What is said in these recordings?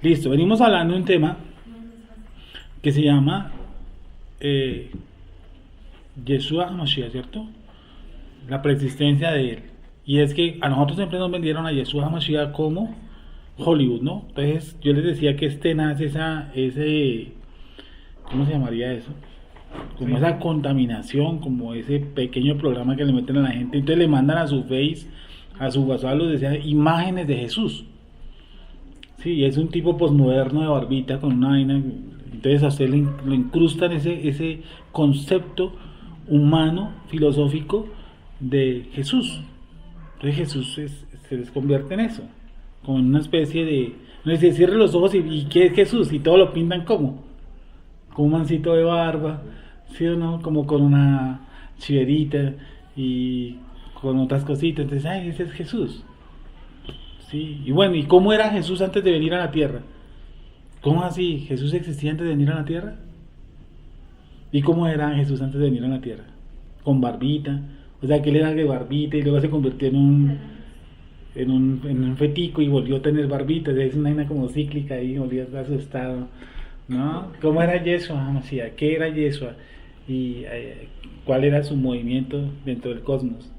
Listo, venimos hablando de un tema que se llama Yeshua HaMashiach, ¿cierto? La preexistencia de él. Y es que a nosotros siempre nos vendieron a Yeshua HaMashiach como Hollywood, ¿no? Entonces yo les decía que nace ese, ¿cómo se llamaría eso? Como esa contaminación, como ese pequeño programa que le meten a la gente. Entonces le mandan a su Face, a su WhatsApp, los desean imágenes de Jesús. Sí, es un tipo posmoderno de barbita con una vaina. Entonces a usted le incrustan ese concepto humano, filosófico de Jesús. Entonces Jesús se les convierte en eso, como en una especie de... No dice, cierre los ojos y ¿qué es Jesús? Y todo lo pintan como un mancito de barba, ¿sí o no? Como con una chiverita y con otras cositas. Entonces, ay, ese es Jesús. Sí, y bueno, ¿y cómo era Jesús antes de venir a la tierra? ¿Cómo así? ¿Jesús existía antes de venir a la tierra? ¿Y cómo era Jesús antes de venir a la tierra? Con barbita, o sea que él era de barbita y luego se convirtió en un fetico y volvió a tener barbita, es una vaina como cíclica y volvió a estar asustado, ¿no? ¿Cómo era Yeshua? ¿Qué era Yeshua? Y cuál era su movimiento dentro del cosmos,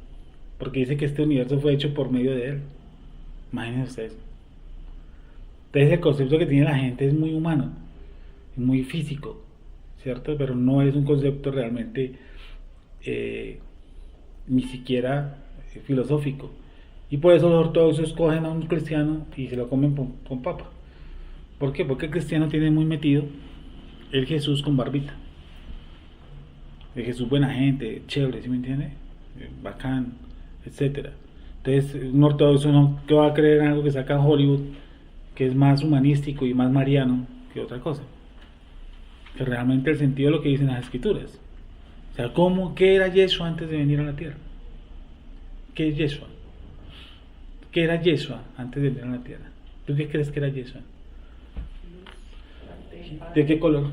porque dice que este universo fue hecho por medio de él. Imagínense ustedes. Entonces el concepto que tiene la gente es muy humano, muy físico, ¿cierto? Pero no es un concepto realmente ni siquiera filosófico. Y por eso los ortodoxos cogen a un cristiano y se lo comen con papa. ¿Por qué? Porque el cristiano tiene muy metido el Jesús con barbita. El Jesús buena gente, chévere, ¿sí me entiende? Bacán, etcétera. Entonces, un ortodoxo no que va a creer en algo que saca Hollywood, que es más humanístico y más mariano que otra cosa. Que realmente el sentido de lo que dicen las escrituras. O sea, ¿qué era Yeshua antes de venir a la tierra? ¿Qué es Yeshua? ¿Qué era Yeshua antes de venir a la tierra? ¿Tú qué crees que era Yeshua? ¿De qué color?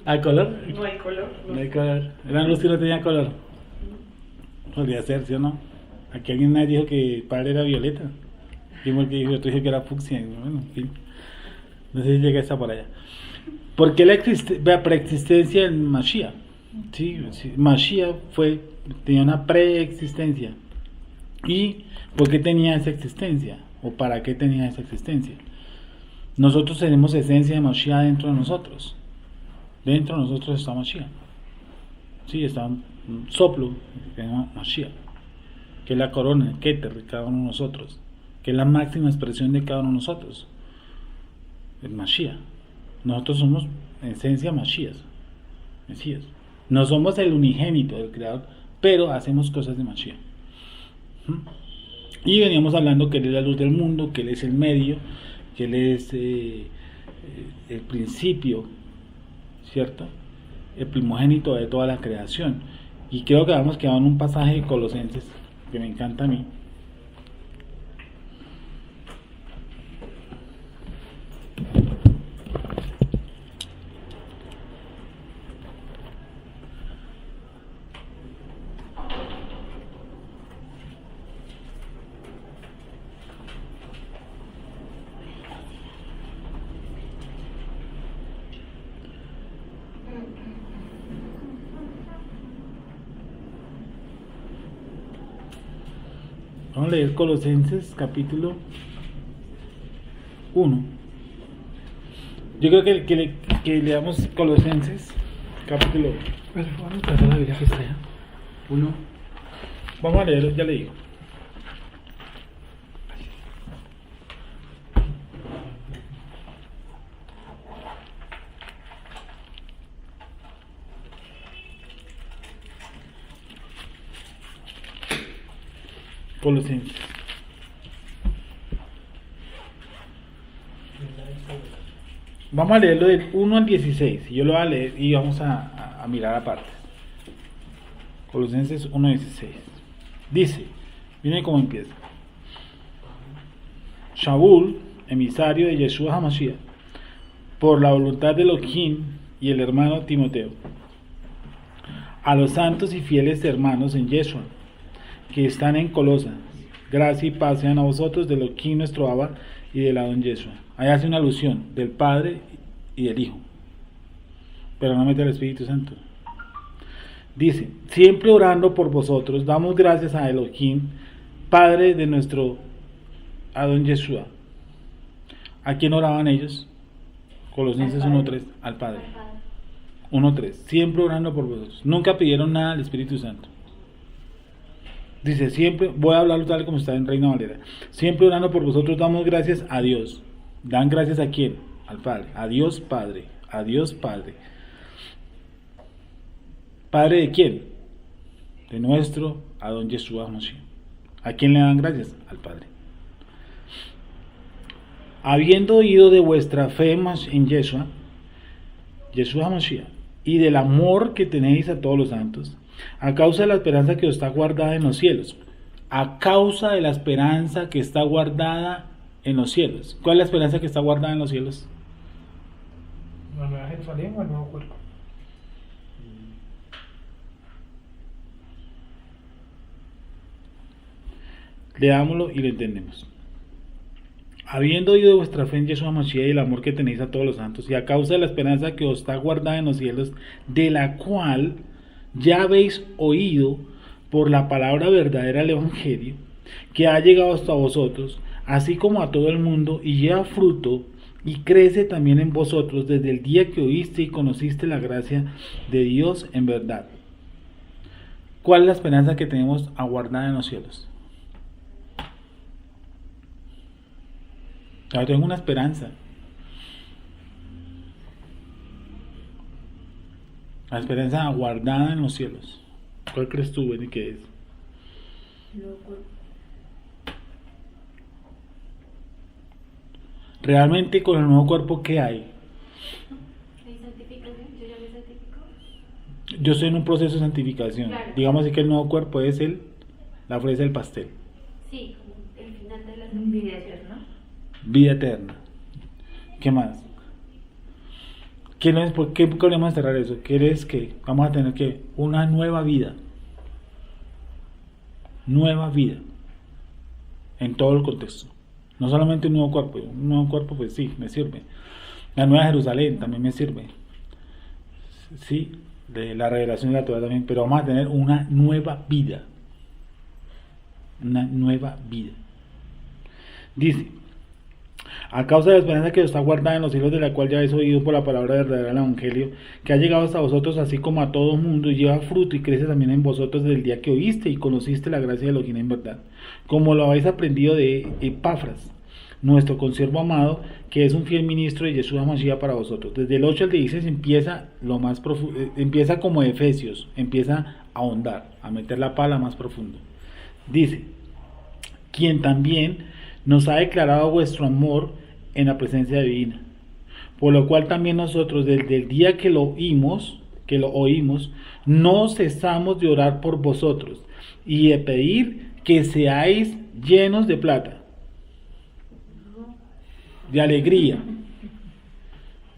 ¿Hay color? No hay color. No hay color. Era luz que no tenía color. Podría ser, ¿sí o no? Aquí alguien me dijo que el padre era violeta. Y otro dijo que era fucsia. Bueno, en fin. No sé si llega esa por allá. ¿Por qué la preexistencia del Mashiach? Sí, Mashiach tenía una preexistencia. ¿Y por qué tenía esa existencia? ¿O para qué tenía esa existencia? Nosotros tenemos esencia de Mashiach dentro de nosotros. Dentro de nosotros está Mashiach. Sí, está un soplo que se llama Mashiach, que es la corona, el Keter de cada uno de nosotros, que es la máxima expresión de cada uno de nosotros, el Mashiach. Nosotros somos en esencia Mashiach, Mesías. No somos el unigénito del Creador, pero hacemos cosas de Mashiach. Y veníamos hablando que Él es la luz del mundo, que Él es el medio, que Él es el principio, ¿cierto? El primogénito de toda la creación. Y creo que habíamos quedado en un pasaje de Colosenses que me encanta a mí. Vamos a leer Colosenses capítulo 1. Yo creo que leamos Colosenses capítulo 1. Vamos a buscar la Biblia que está allá. 1. Vamos a leerlo, ya le digo. Colosenses. Vamos a leerlo del 1 al 16. Yo lo voy a leer y vamos a mirar aparte. Colosenses 1 al 16. Dice, miren cómo empieza. Shaul, emisario de Yeshua HaMashiach, por la voluntad de Elohim y el hermano Timoteo, a los santos y fieles hermanos en Yeshua, que están en Colosas, gracia y paz sean a vosotros de Elohim nuestro Abba y del Adón Yeshua. Ahí hace una alusión del Padre y del Hijo, pero no mete al Espíritu Santo. Dice, siempre orando por vosotros, damos gracias a Elohim, Padre de nuestro Adón Yeshua. ¿A quién oraban ellos? Colosenses 1:3, al Padre. 1:3, siempre orando por vosotros. Nunca pidieron nada al Espíritu Santo. Dice, siempre, voy a hablarlo tal como está en Reina Valera. Siempre orando por vosotros damos gracias a Dios. ¿Dan gracias a quién? Al Padre. A Dios Padre. A Dios Padre. ¿Padre de quién? De nuestro Adón Yeshua Mashiach. ¿A quién le dan gracias? Al Padre. Habiendo oído de vuestra fe en Yeshua Mashiach, y del amor que tenéis a todos los santos, a causa de la esperanza que os está guardada en los cielos. A causa de la esperanza que está guardada en los cielos. ¿Cuál es la esperanza que está guardada en los cielos? ¿La nueva Jerusalén o el nuevo cuerpo? Leámoslo y lo entendemos. Habiendo oído de vuestra fe en Yeshua Mashiach y el amor que tenéis a todos los santos, y a causa de la esperanza que os está guardada en los cielos, de la cual ya habéis oído por la palabra verdadera del Evangelio, que ha llegado hasta vosotros, así como a todo el mundo, y lleva fruto, y crece también en vosotros desde el día que oíste y conociste la gracia de Dios en verdad. ¿Cuál es la esperanza que tenemos aguardada en los cielos? Yo tengo una esperanza. La esperanza aguardada en los cielos. ¿Cuál crees tú, Benny, que es? Realmente con el nuevo cuerpo, ¿qué hay? ¿Hay santificación? ¿Yo ya me santifico? Yo estoy en un proceso de santificación. Claro. Digamos así que el nuevo cuerpo es la fresa del pastel. Sí, como el final de la Vida eterna. Vida eterna. ¿Qué más? ¿Por qué queremos cerrar eso? ¿Quieres que vamos a tener que una nueva vida? Nueva vida. En todo el contexto. No solamente un nuevo cuerpo. Un nuevo cuerpo, pues sí, me sirve. La nueva Jerusalén también me sirve. Sí, de la revelación de la Torah también. Pero vamos a tener una nueva vida. Una nueva vida. Dice, a causa de la esperanza que está guardada en los cielos, de la cual ya habéis oído por la palabra verdadera del Evangelio, que ha llegado hasta vosotros así como a todo mundo, y lleva fruto y crece también en vosotros desde el día que oíste y conociste la gracia de Elohim en verdad, como lo habéis aprendido de Epafras, nuestro consiervo amado, que es un fiel ministro de Yeshua Mashiach para vosotros. Desde el 8 al 16 empieza lo más profundo, empieza como Efesios, empieza a ahondar, a meter la pala más profundo. Dice, quien también nos ha declarado vuestro amor en la presencia divina, por lo cual también nosotros desde el día que lo oímos, no cesamos de orar por vosotros y de pedir que seáis llenos de plata, de alegría.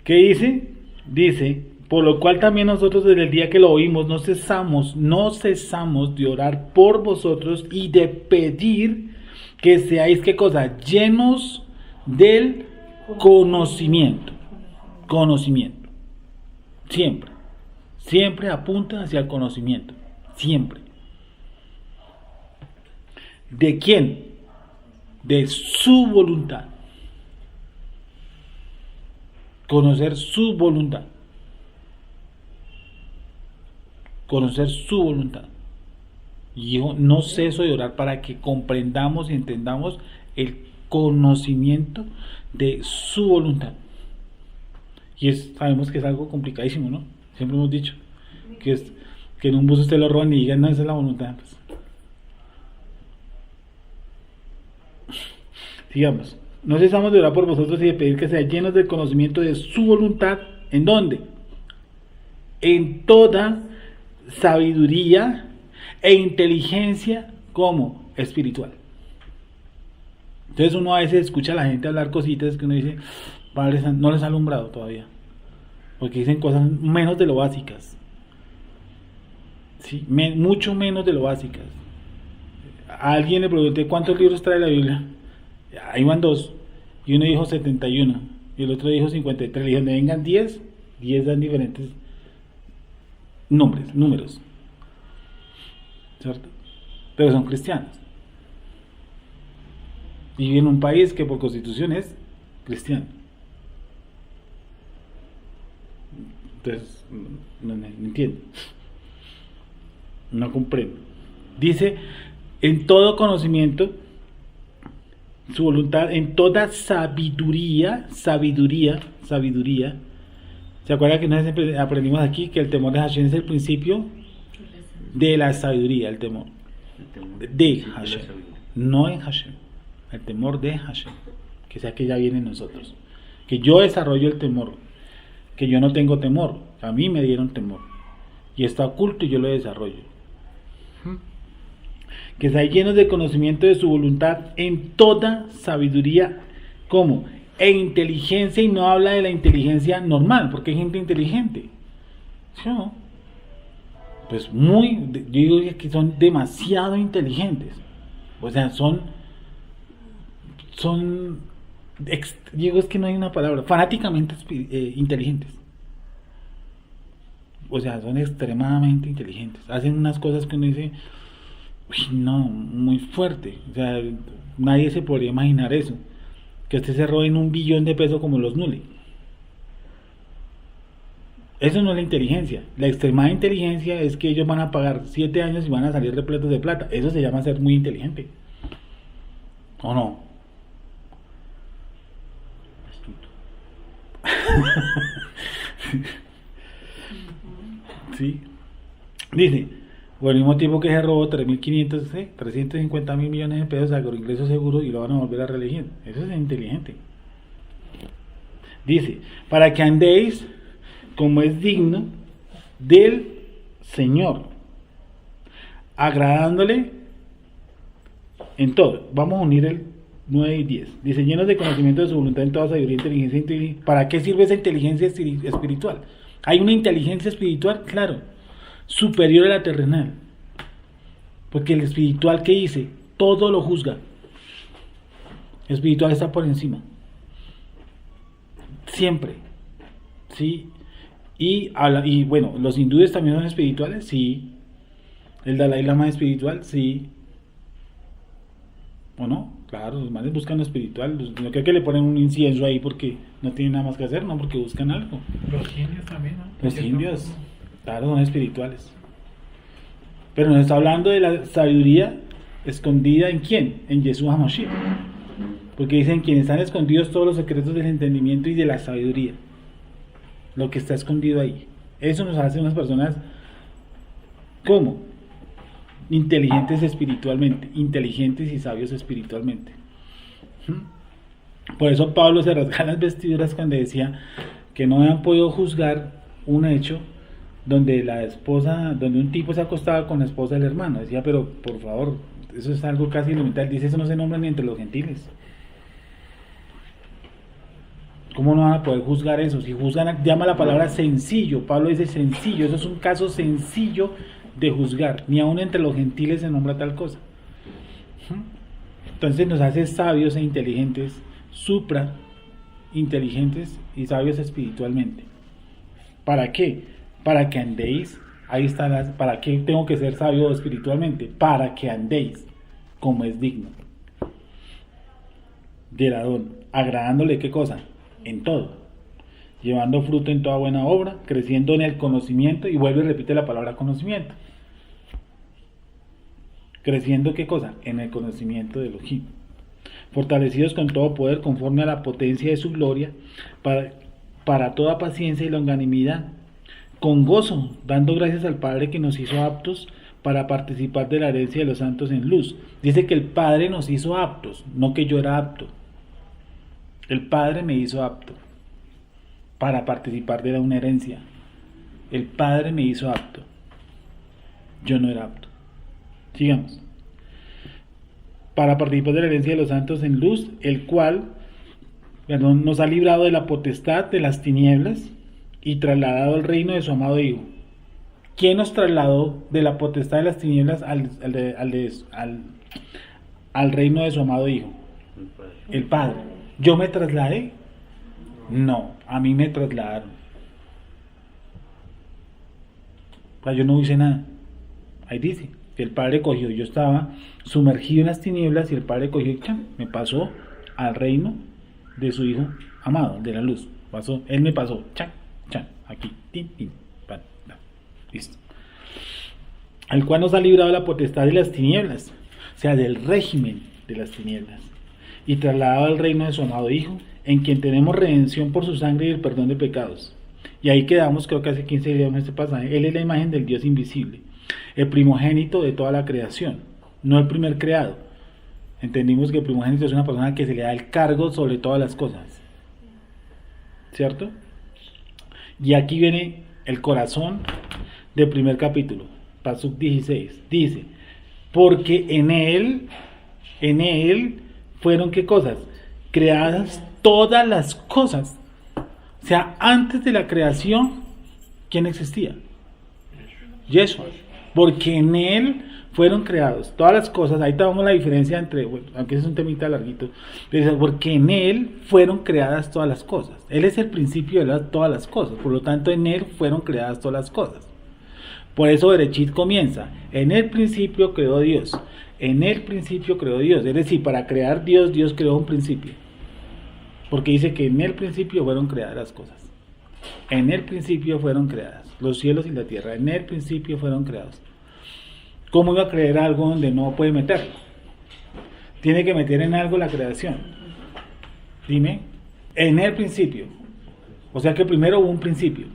¿Qué dice? Dice, por lo cual también nosotros desde el día que lo oímos no cesamos de orar por vosotros y de pedir que seáis, ¿qué cosa? Llenos del conocimiento. Conocimiento. Siempre apunta hacia el conocimiento. Siempre. ¿De quién? De su voluntad. Conocer su voluntad. Conocer su voluntad. Y yo no ceso de orar para que comprendamos y entendamos el conocimiento de su voluntad. Y sabemos que es algo complicadísimo, ¿no? Siempre hemos dicho que en un bus usted lo roban y digan, no, esa es la voluntad. Pues. Sigamos. No cesamos de orar por vosotros y de pedir que sean llenos del conocimiento de su voluntad. ¿En dónde? En toda sabiduría e inteligencia como espiritual. Entonces uno a veces escucha a la gente hablar cositas que uno dice, Padre, no les ha alumbrado todavía, porque dicen cosas menos de lo básicas, ¿sí? Mucho menos de lo básicas. A alguien le pregunté cuántos libros trae la Biblia, ahí van 2, y uno dijo 71 y el otro dijo 53. Le dije, donde vengan 10 dan diferentes números, ¿cierto? Pero son cristianos y viven en un país que por constitución es cristiano. Entonces no entiendo, no comprendo. Dice, en todo conocimiento, su voluntad, en toda sabiduría. ¿Se acuerda que nosotros aprendimos aquí que el temor de Hashem es el principio de la sabiduría? El temor de Hashem, no en Hashem, el temor de Hashem, que sea que ya viene en nosotros, que yo desarrollo el temor, que yo no tengo temor, a mí me dieron temor y está oculto y yo lo desarrollo, que está lleno de conocimiento de su voluntad en toda sabiduría, ¿cómo? E inteligencia, y no habla de la inteligencia normal, porque hay gente inteligente, ¿sí o no? Pues yo digo que son demasiado inteligentes, o sea, digo, es que no hay una palabra, fanáticamente inteligentes, o sea, son extremadamente inteligentes, hacen unas cosas que uno dice, uy, no, muy fuerte, o sea, nadie se podría imaginar eso, que usted se roben 1 billón de pesos como los Nule. Eso no es la inteligencia. La extremada inteligencia es que ellos van a pagar 7 años y van a salir repletos de plata. Eso se llama ser muy inteligente, ¿o no? Sí. Dice, por el mismo tiempo que se robó 350 mil millones de pesos de agroingresos seguros y lo van a volver a reelegir. Eso es inteligente. Dice, para que andéis como es digno del Señor, agradándole en todo. Vamos a unir el 9 y 10. Dice, llenos de conocimiento de su voluntad en toda sabiduría, inteligencia. ¿Para qué sirve esa inteligencia espiritual? Hay una inteligencia espiritual, claro, superior a la terrenal, porque el espiritual, que dice, todo lo juzga. El espiritual está por encima, siempre, ¿sí? Y bueno, los hindúes también son espirituales, sí. El Dalai Lama es espiritual, sí. ¿O no? Claro, los manes buscan lo espiritual. No creo que le ponen un incienso ahí porque no tienen nada más que hacer, no, porque buscan algo. Los indios también, ¿no? Los indios, claro, son espirituales. Pero nos está hablando de la sabiduría escondida ¿en quién? En Yeshua HaMashiach. Porque dicen, quienes están escondidos todos los secretos del entendimiento y de la sabiduría. Lo que está escondido ahí. Eso nos hace unas personas, ¿cómo? Inteligentes espiritualmente, inteligentes y sabios espiritualmente. Por eso Pablo se rasgaba las vestiduras cuando decía que no habían podido juzgar un hecho donde un tipo se acostaba con la esposa del hermano. Decía, pero por favor, eso es algo casi elemental. Dice, eso no se nombra ni entre los gentiles. ¿Cómo no van a poder juzgar eso? Si juzgan, llama la palabra sencillo. Pablo dice sencillo, eso es un caso sencillo de juzgar. Ni aún entre los gentiles se nombra tal cosa. Entonces nos hace sabios e inteligentes, supra inteligentes y sabios espiritualmente. ¿Para qué? Para que andéis, ahí está, ¿para qué tengo que ser sabio espiritualmente? Para que andéis como es digno del Adón, agradándole, ¿qué cosa? En todo, llevando fruto en toda buena obra, creciendo en el conocimiento, y vuelve y repite la palabra conocimiento. Creciendo, ¿qué cosa? En el conocimiento de Elohim. Fortalecidos con todo poder, conforme a la potencia de su gloria, para toda paciencia y longanimidad, con gozo, dando gracias al Padre que nos hizo aptos para participar de la herencia de los santos en luz. Dice que el Padre nos hizo aptos, no que yo era apto. El Padre me hizo apto para participar de una herencia. El Padre me hizo apto. Yo no era apto. Sigamos. Para participar de la herencia de los santos en luz, el cual, nos ha librado de la potestad de las tinieblas y trasladado al reino de su amado Hijo. ¿Quién nos trasladó de la potestad de las tinieblas al reino de su amado Hijo? El Padre. ¿Yo me trasladé? No, a mí me trasladaron. O sea, yo no hice nada. Ahí dice que el Padre cogió, yo estaba sumergido en las tinieblas y el Padre cogió y ¡chan!, me pasó al reino de su Hijo amado, de la luz. Pasó, él me pasó, chan, chan, aquí, tin, tin, pan, pan, listo. Al cual nos ha librado la potestad de las tinieblas, o sea, del régimen de las tinieblas, y trasladado al reino de su amado Hijo, en quien tenemos redención por su sangre y el perdón de pecados. Y ahí quedamos, creo que hace 15 días en este pasaje. Él es la imagen del Dios invisible, el primogénito de toda la creación, no el primer creado. Entendimos que el primogénito es una persona que se le da el cargo sobre todas las cosas, ¿cierto? Y aquí viene el corazón del primer capítulo, Pasuk 16, dice, porque en él fueron, ¿qué cosas? Creadas todas las cosas. O sea, antes de la creación, ¿quién existía? Yeshua. Porque en él fueron creados todas las cosas. Ahí tenemos la diferencia entre, bueno, aunque es un temita larguito, pero porque en él fueron creadas todas las cosas. Él es el principio de todas las cosas. Por lo tanto, en él fueron creadas todas las cosas. Por eso Berechit comienza. En el principio creó Dios. En el principio creó Dios. Es decir, para crear Dios, Dios creó un principio. Porque dice que en el principio fueron creadas las cosas. En el principio fueron creadas los cielos y la tierra. En el principio fueron creados. ¿Cómo iba a creer algo donde no puede meterlo? Tiene que meter en algo la creación. Dime. En el principio. O sea que primero hubo un principio.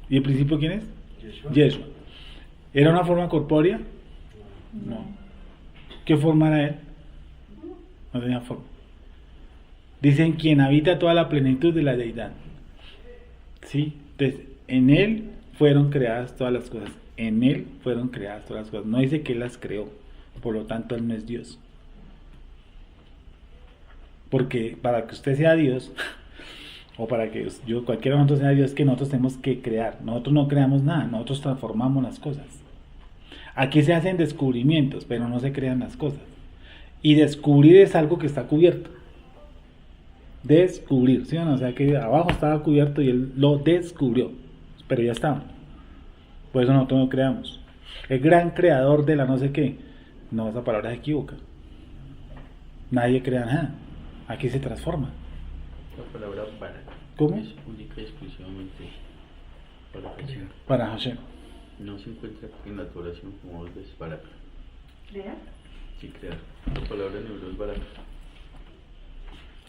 ¿Y el principio quién es? Yeshua. ¿Era una forma corpórea? No. ¿Qué forma era él? No tenía forma. Dicen quien habita toda la plenitud de la deidad. ¿Sí? Entonces, en él fueron creadas todas las cosas. En él fueron creadas todas las cosas. No dice que él las creó. Por lo tanto, él no es Dios. Porque para que usted sea Dios, o para que cualquiera de nosotros sea Dios, que nosotros tenemos que crear. Nosotros no creamos nada, nosotros transformamos las cosas. Aquí se hacen descubrimientos, pero no se crean las cosas. Y descubrir es algo que está cubierto. Descubrir, ¿sí o no? O sea que abajo estaba cubierto y él lo descubrió, pero ya estaba. Por eso nosotros no creamos. El gran creador de la no sé qué, no, esa palabra se equivoca. Nadie crea nada. Aquí se transforma. La palabra para. ¿Cómo? Es única y exclusivamente para Hashem. Para Hashem. No se encuentra en la oración como vos ves para. ¿Crear? Sí, crear. La palabra en hebreo es para.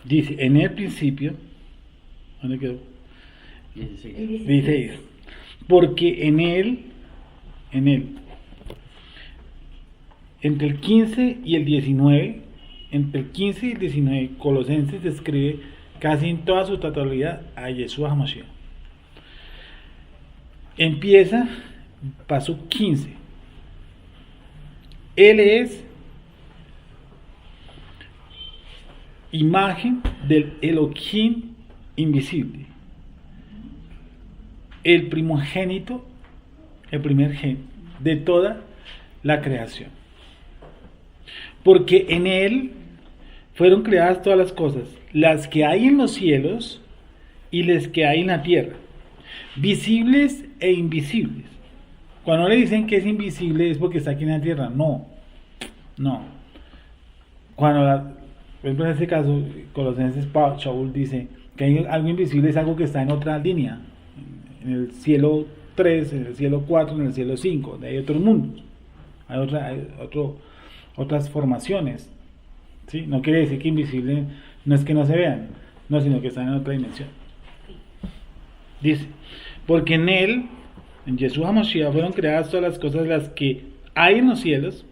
Dice, en el principio, ¿dónde quedó? 16. Dice, porque en él, entre el 15 y el 19, Colosenses describe casi en toda su totalidad a Yeshua HaMashiach. Empieza, paso 15. Él es imagen del Elohim invisible, el primogénito, el primer gen de toda la creación. Porque en él fueron creadas todas las cosas, las que hay en los cielos y las que hay en la tierra, visibles e invisibles. Cuando le dicen que es invisible es porque está aquí en la tierra. No. Cuando en este caso, Colosenses Shaul dice que hay algo invisible, es algo que está en otra línea, en el cielo 3, en el cielo 4, en el cielo 5, donde hay otros mundos, hay otras formaciones, ¿sí? No quiere decir que invisible no es que no se vean, no, sino que están en otra dimensión. Dice, porque en él, en Yeshua HaMashiach, fueron creadas todas las cosas, las que hay en los cielos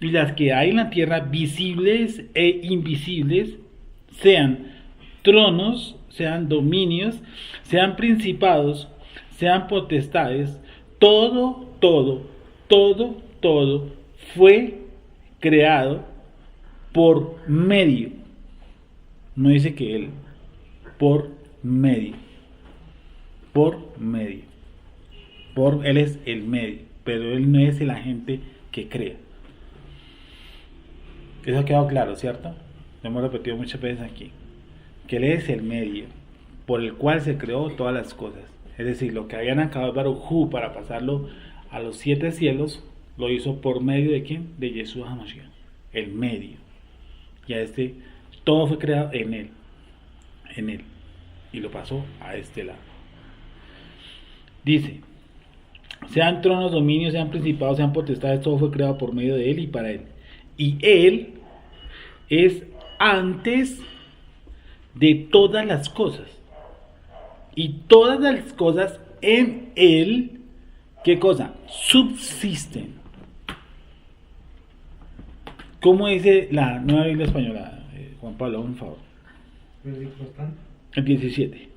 y las que hay en la tierra, visibles e invisibles, sean tronos, sean dominios, sean principados, sean potestades, todo fue creado por medio. No dice que él, por medio. Él es el medio, pero él no es el agente que crea. Eso ha quedado claro, ¿cierto? lo hemos repetido muchas veces aquí, que Él es el medio por el cual se creó todas las cosas. Es decir, lo que habían acabado Baruj Hu para pasarlo a los 7 cielos, lo hizo por medio de ¿quién? De Yeshua HaMashiach, el medio. Y a todo fue creado en Él, y lo pasó a este lado. Dice, sean tronos, dominios, sean principados, sean potestades, todo fue creado por medio de Él y para Él. Y Él es antes de todas las cosas. Y todas las cosas en Él, ¿qué cosa? Subsisten. ¿Cómo dice la Nueva Biblia Española? Juan Pablo, un favor. El 17.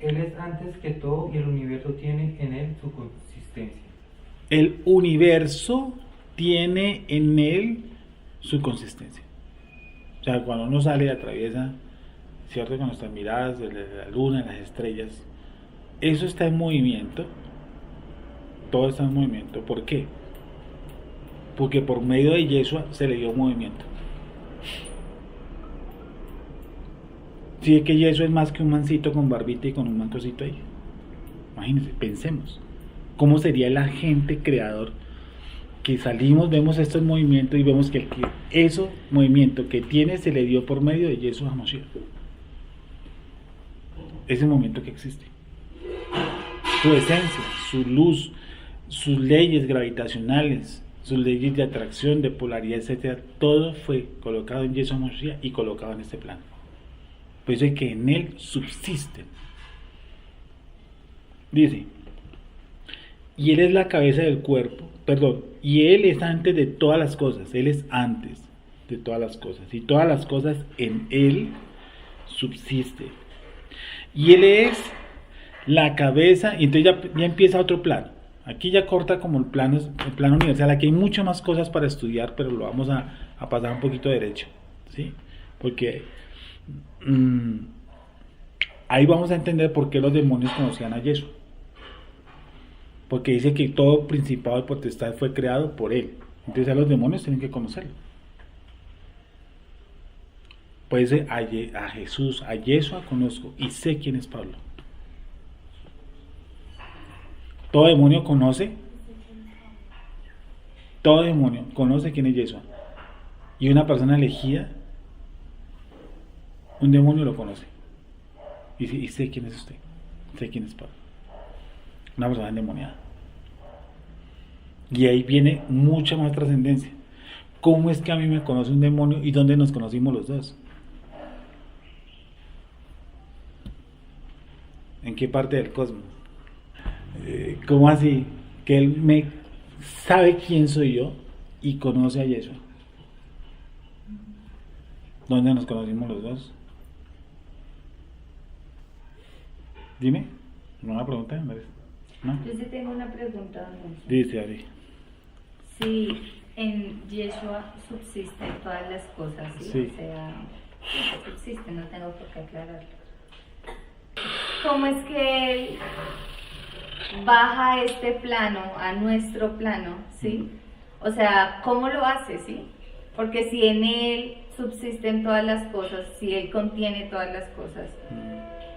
Él es antes que todo y el universo tiene en él su consistencia. El universo tiene en él su consistencia. O sea, cuando uno sale y atraviesa, ¿cierto? Con nuestras miradas de la luna, las estrellas, eso está en movimiento. Todo está en movimiento. ¿Por qué? Porque por medio de Yeshua se le dio movimiento. Si es que Yeshua es más que un mancito con barbita y con un mancosito ahí. Imagínense, pensemos. ¿Cómo sería el agente creador? Que salimos, vemos estos movimientos y vemos que ese movimiento que tiene se le dio por medio de Yeshua HaMashiach. Ese movimiento que existe. Su esencia, su luz, sus leyes gravitacionales, sus leyes de atracción, de polaridad, etcétera, todo fue colocado en Yeshua HaMashiach y colocado en este plano. Por eso es que en él subsisten. Dice, y él es la cabeza del cuerpo, y él es antes de todas las cosas, él es antes de todas las cosas, y todas las cosas en él subsisten. Y él es la cabeza, y entonces ya empieza otro plano. Aquí ya corta como el plano universal. Aquí hay muchas más cosas para estudiar, pero lo vamos a pasar un poquito derecho, ¿sí? Porque ahí vamos a entender por qué los demonios conocían a Yeshua. Porque dice que todo principado y potestad fue creado por él. Entonces a los demonios tienen que conocerlo. Pues a Jesús, a Yeshua conozco y sé quién es Pablo. Todo demonio conoce quién es Yeshua. Y una persona elegida, un demonio lo conoce. Y sé quién es usted, sé quién es Pablo. Una persona endemoniada. Y ahí viene mucha más trascendencia. ¿Cómo es que a mí me conoce un demonio y dónde nos conocimos los dos? ¿En qué parte del cosmos? ¿Cómo así? Que él me sabe quién soy yo y conoce a Yeshua. ¿Dónde nos conocimos los dos? Dime, ¿una pregunta? ¿No? Yo sí tengo una pregunta, Alonso. Dice Ari. Si en Yeshua subsisten todas las cosas, ¿sí? Sí. O sea, subsisten, no tengo por qué aclararlo. ¿Cómo es que él baja a este plano, a nuestro plano, ¿sí? O sea, ¿cómo lo hace, sí? Porque si en él subsisten todas las cosas, si él contiene todas las cosas,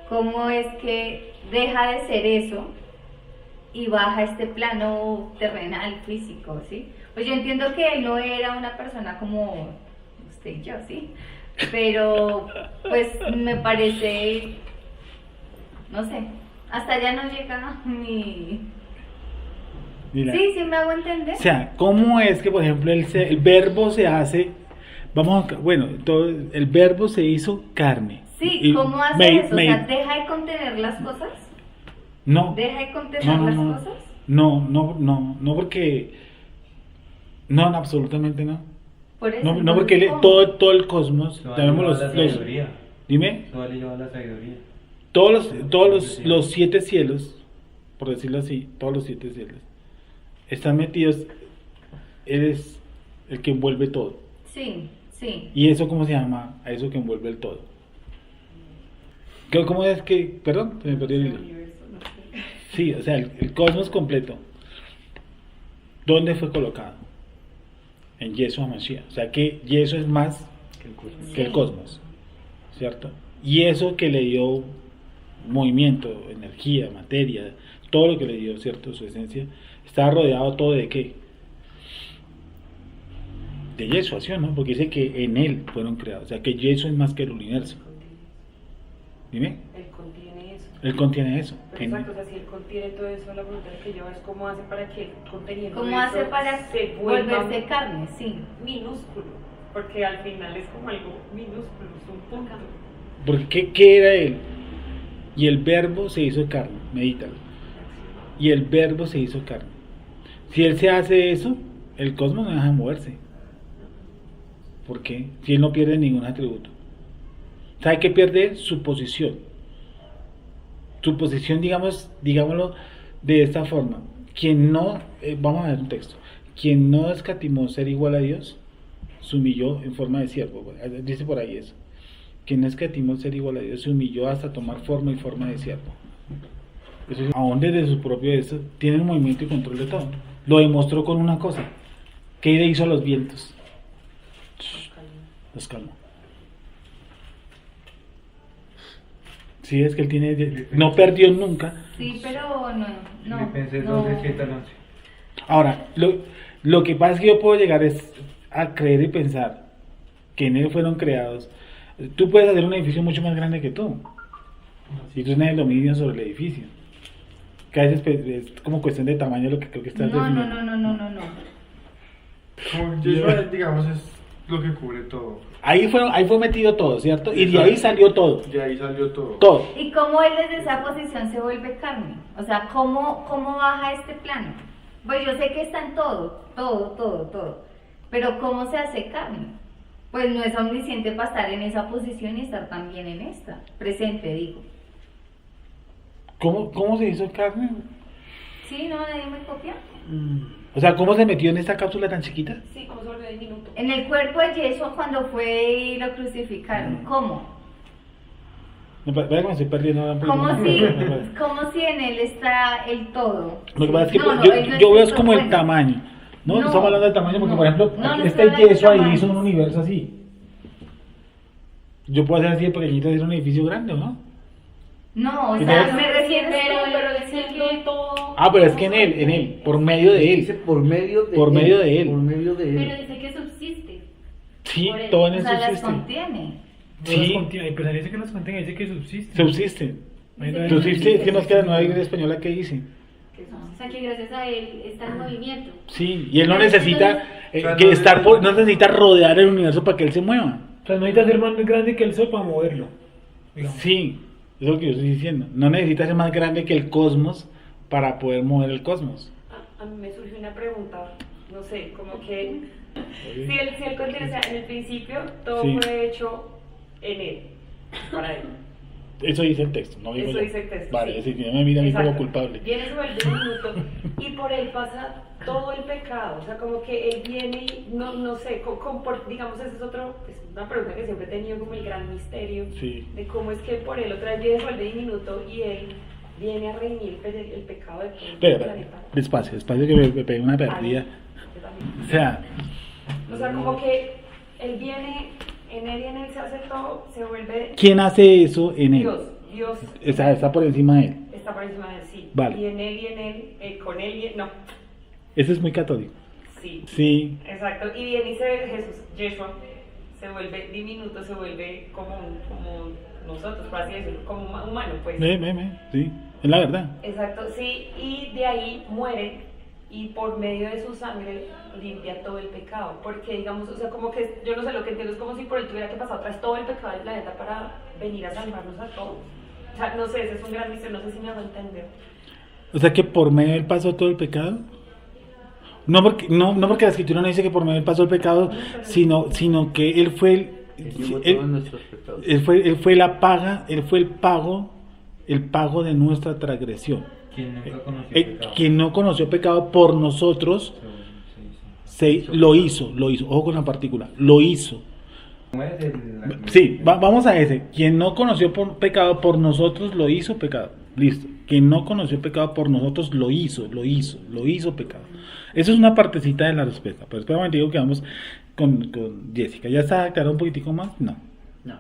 ¿cómo es que deja de ser eso y baja a este plano terrenal, físico, ¿sí? Pues yo entiendo que él no era una persona como usted y yo, ¿sí? Pero pues me parece, no sé, hasta allá no llega mi... Mira, Sí, me hago entender. o sea, ¿cómo es que, por ejemplo, el verbo se hace, el verbo se hizo carne? Sí, Y ¿cómo hace eso? O sea, ¿deja de contener las cosas? No. ¿Deja de contener las cosas? No, porque... No, absolutamente no. Por eso, No, porque ¿cómo? todo el cosmos, No, tenemos la los... sabiduría. Dime. Eso le lleva a la sabiduría. Todos los 7 cielos, por decirlo así, todos los 7 cielos, están metidos, eres el que envuelve todo. Sí. ¿Y eso cómo se llama? A eso que envuelve el todo. ¿Cómo es que, perdón, se me perdió el hilo? Sí, o sea, el cosmos completo. ¿Dónde fue colocado? En Yeshua Mashiach. O sea que Yeshua es más que el cosmos, ¿cierto? Y eso que le dio movimiento, energía, materia, todo lo que le dio, ¿cierto? Su esencia, estaba rodeado todo de ¿qué? De Yeshua, ¿sí o no? Porque dice que en él fueron creados. O sea que Yeshua es más que el universo. Dime. Él contiene eso. Él contiene eso. Pero exacto, o sea, si él contiene todo eso, la pregunta que yo es cómo hace para que conteniendo ¿Cómo eso hace para se vuelva volverse carne? Sí. minúsculo? Porque al final es como algo minúsculo, es un punto. Porque ¿qué era él? Y el verbo se hizo carne, medítalo. Y el verbo se hizo carne. Si él se hace eso, el cosmos no deja de moverse. ¿Por qué? Si él no pierde ningún atributo. ¿Sabe qué pierde él? Su posición. Su posición, digámoslo de esta forma. Quien no, vamos a ver un texto. Quien no escatimó ser igual a Dios, se humilló en forma de siervo. Dice por ahí eso. Quien no escatimó ser igual a Dios, se humilló hasta tomar forma y forma de siervo. Eso es, aún desde su propio eso, tiene el movimiento y control de todo. Lo demostró con una cosa. ¿Qué le hizo a los vientos? Los calmó. Sí, es que él tiene, no perdió nunca. Sí, pero no. Filipenses no. 2, de 7 al 11. Ahora, lo que pasa es que yo puedo llegar es a creer y pensar que en él fueron creados. Tú puedes hacer un edificio mucho más grande que tú. Si tú tienes el dominio sobre el edificio. Que a veces es como cuestión de tamaño lo que creo que estás definiendo. No. Como Yeshua, digamos, es lo que cubre todo. Ahí fue metido todo, ¿cierto? Y de ahí salió todo. De ahí salió todo. Todo. ¿Y cómo él desde esa posición se vuelve carne? O sea, ¿cómo baja a este plano? Pues yo sé que está en todo. Pero ¿cómo se hace carne? Pues no es omnisciente para estar en esa posición y estar también en esta. Presente, digo. ¿Cómo se hizo carne? ¿Sí? ¿No? ¿Nadie me copia? O sea, ¿cómo se metió en esta cápsula tan chiquita? Sí, como se volvió diminuto. En el cuerpo de Yeshua cuando fue y lo crucificaron. ¿Cómo? Me parece que me estoy perdiendo ahora un poquito. Como si en él está el todo. Lo que pasa es que No, yo, él no yo veo es es como el bueno. tamaño. No estamos hablando del tamaño porque, No. por ejemplo, No, no este estoy hablando de yeso ahí tamaño. hizo un universo así. Yo puedo hacer así de pequeñito, hacer un edificio grande, ¿o no? No, o ¿Y sea, no? me refiero Pero decir que todo. Ah, pero es que en él, por medio de Dice él. por medio de Por él. medio de él. Por medio de Pero él. dice que subsiste. Sí, Por él. todo en o él sea, las subsiste. contiene. No Sí. las contiene, pues dice que las contiene, dice que subsiste. Subsiste. Ahí Subsiste, es que nos queda la nueva iglesia española que dice. O sea que gracias a él está en movimiento. Sí, y él no necesita Claro, que no no necesita rodear el universo para que él se mueva. O sea, no necesita ser más grande que el sol para moverlo. Digamos. Sí, es lo que yo estoy diciendo. No necesita ser más grande que el cosmos para poder mover el cosmos. A mí me surgió una pregunta, no sé, como que si él contiene, o sea, en el principio todo Sí. fue hecho en él, para él. Eso dice el texto, no digo Eso yo. dice el texto, Vale, sí. es decir, no me mira a mí como Exacto. culpable. Viene sobre el minuto y por él pasa todo el pecado, o sea, como que él viene y no sé, digamos, ese es es una pregunta que siempre he tenido como el gran misterio Sí. de cómo es que por él otra vez viene sobre el diminuto y él viene a redimir el pecado de todo el Espera, planeta. despacio que me pegué una perdida. Yo también. O sea, Como que él viene, en él y en él se hace todo, se vuelve ¿quién hace eso en él? Dios Está por encima de él. está por encima de él, sí. Vale. Y en él, con él y no, Eso es muy católico. sí, Sí, exacto. Y viene y se ve Jesús, Yeshua, se vuelve diminuto, se vuelve como nosotros, por así decirlo, como humano, pues. sí, es la verdad. Exacto, sí, y de ahí muere y por medio de su sangre limpia todo el pecado, porque digamos, o sea, como que yo no sé, lo que entiendo es como si por él tuviera que pasar otra vez todo el pecado del planeta para venir a salvarnos a todos. O sea, no sé, ese es un gran misterio, no sé si me hago entender. O sea que por medio del paso todo el pecado. No porque la escritura no dice que por medio del paso el pecado, sino que él fue Que llevó todos nuestros pecados. él fue la paga, él fue el pago de nuestra transgresión. Quien nunca conoció pecado. Quien no conoció pecado por nosotros Se hizo. lo hizo, ojo con la partícula, lo hizo. ¿Cómo es Sí, vamos a ese. Quien no conoció por pecado por nosotros lo hizo pecado. Listo. Quien no conoció pecado por nosotros lo hizo pecado. Eso es una partecita de la respuesta. Pero espera un momentico que vamos con Jessica. ¿Ya está aclarado un poquitico más? No. No.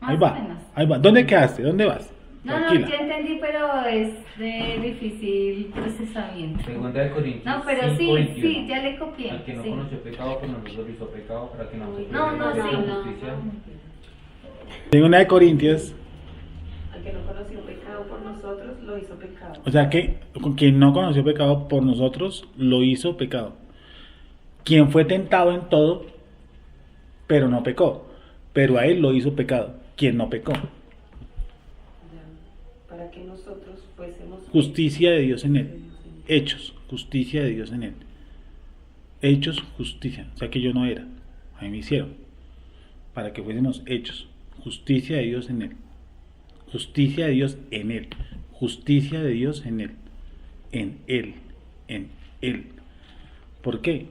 Ahí Más o va. menos. Ahí va. ¿Dónde quedaste? ¿Dónde vas? No, no, Tranquila. ya entendí, pero es de difícil procesamiento. Segunda de Corintios. No, pero 5, sí, 21. sí, ya le copié. Al que no sí. conoció pecado, por nosotros lo hizo pecado para que nosotros No, no, tengamos sí, la no. justicia. Segunda de Corintios. Al que no conoció pecado por nosotros, lo hizo pecado. O sea que quien no conoció pecado por nosotros lo hizo pecado. Quien fue tentado en todo, pero no pecó. Pero a él lo hizo pecado. Quien no pecó. Ya, para que nosotros fuésemos Justicia de Dios en él. Hechos. Justicia de Dios en él. Hechos, justicia. O sea que yo no era. A mí me hicieron. Para que fuésemos hechos. Justicia de Dios en él. Justicia de Dios en él. Justicia de Dios en él. En él. En él. ¿Por qué?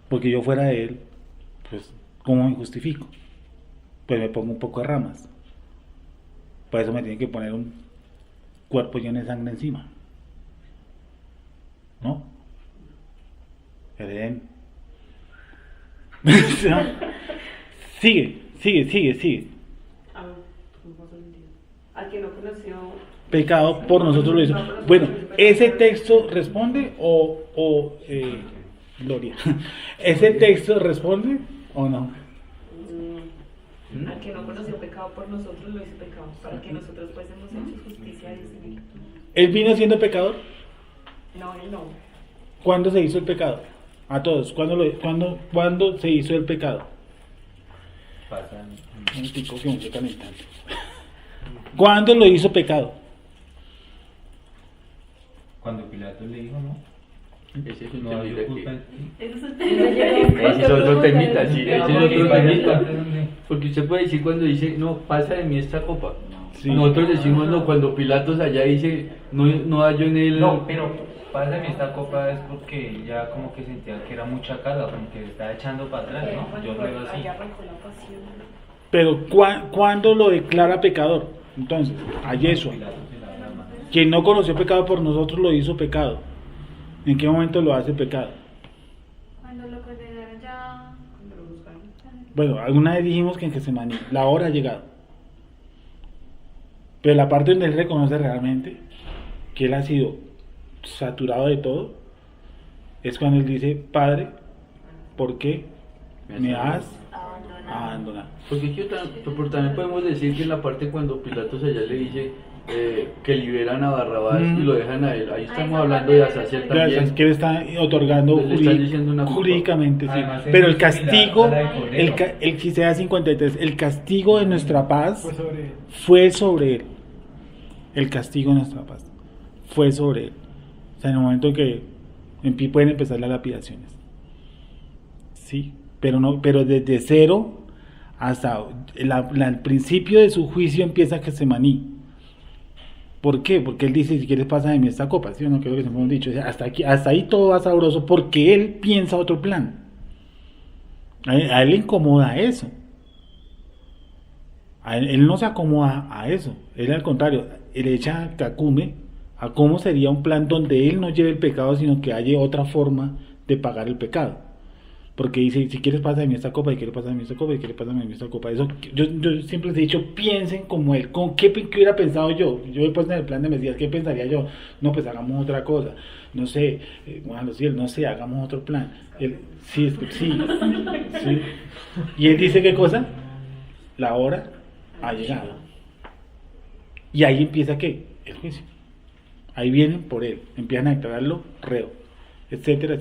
Porque yo fuera de él, pues, ¿cómo me justifico? Pues me pongo un poco de ramas. Para eso me tiene que poner un cuerpo lleno de sangre encima. ¿No? Edén. Sigue. al que no conoció Pecado por nosotros lo hizo. Bueno, ¿ese texto responde Gloria? ¿Ese texto responde o no? al que no conoció pecado por nosotros lo hizo pecado, para que nosotros fuésemos hechos justicia de Dios en él. ¿Él vino siendo pecador? No, él no. ¿Cuándo se hizo el pecado? A todos. ¿Cuándo se hizo el pecado? Pasan. Un momentico que me estoy calentando. ¿Cuándo lo hizo pecado? Cuando Pilato le dijo, ¿no? Ese es un No temita hay que... culpa en ti. Eso es Ese es otro temita, sí, ese es otro temita. ¿Dónde? Porque usted puede decir cuando dice, no, pasa de mí esta copa. Sí. Nosotros decimos, no, cuando Pilatos allá dice, no hallo en él... No, pero pásame esta copa es porque ya como que sentía que era mucha carga, como que estaba echando para atrás, ¿no? Yo lo veo así. Allá arrancó la pasión. Pero ¿cuándo lo declara pecador? Entonces, a Yeshua. Pilato se lava las manos. Quien no conoció pecado por nosotros lo hizo pecado. ¿En qué momento lo hace pecado? Cuando lo condenaron ya. Cuando lo buscaron. Bueno, alguna vez dijimos que en Getsemaní la hora ha llegado. Pero la parte donde él reconoce realmente que él ha sido saturado de todo es cuando él dice, Padre, ¿por qué me has abandonado? Porque pero también podemos decir que en la parte cuando Pilatos allá le dice que liberan a Barrabás y lo dejan a él, ahí estamos hablando de Azazel también. Gracias, que le está otorgando Le están diciendo una culpa. jurídicamente, sí. Además, Pero el es castigo, la de Cordero. el Isaías 53, el castigo de nuestra paz Fue sobre él. fue sobre él. El castigo de nuestra paz fue sobre él. O sea, en el momento que pueden empezar las lapidaciones. Sí, pero desde cero hasta el principio de su juicio empieza Getsemaní. ¿Por qué? Porque él dice, si quieres pasa de mí esta copa, ¿sí o no? Que es lo que siempre hemos dicho. O sea, hasta ahí todo va sabroso porque él piensa otro plan. A él le incomoda eso. Él no se acomoda a eso. Él al contrario, él echa cacume a cómo sería un plan donde él no lleve el pecado, sino que haya otra forma de pagar el pecado. Porque dice, si quieres pasa de mí esta copa, y quieres pasar de mí esta copa, y quieres pasar de mí esta copa. Eso, yo siempre les he dicho, piensen como él. ¿Qué hubiera pensado yo? Yo he puesto en el plan de Mesías, ¿qué pensaría yo? No, pues hagamos otra cosa. No sé, no sé, hagamos otro plan. Sí. Y él dice, ¿qué cosa? La hora ha llegado. Y ahí empieza, ¿qué? El juicio. Ahí vienen por él, empiezan a declararlo reo, etcétera.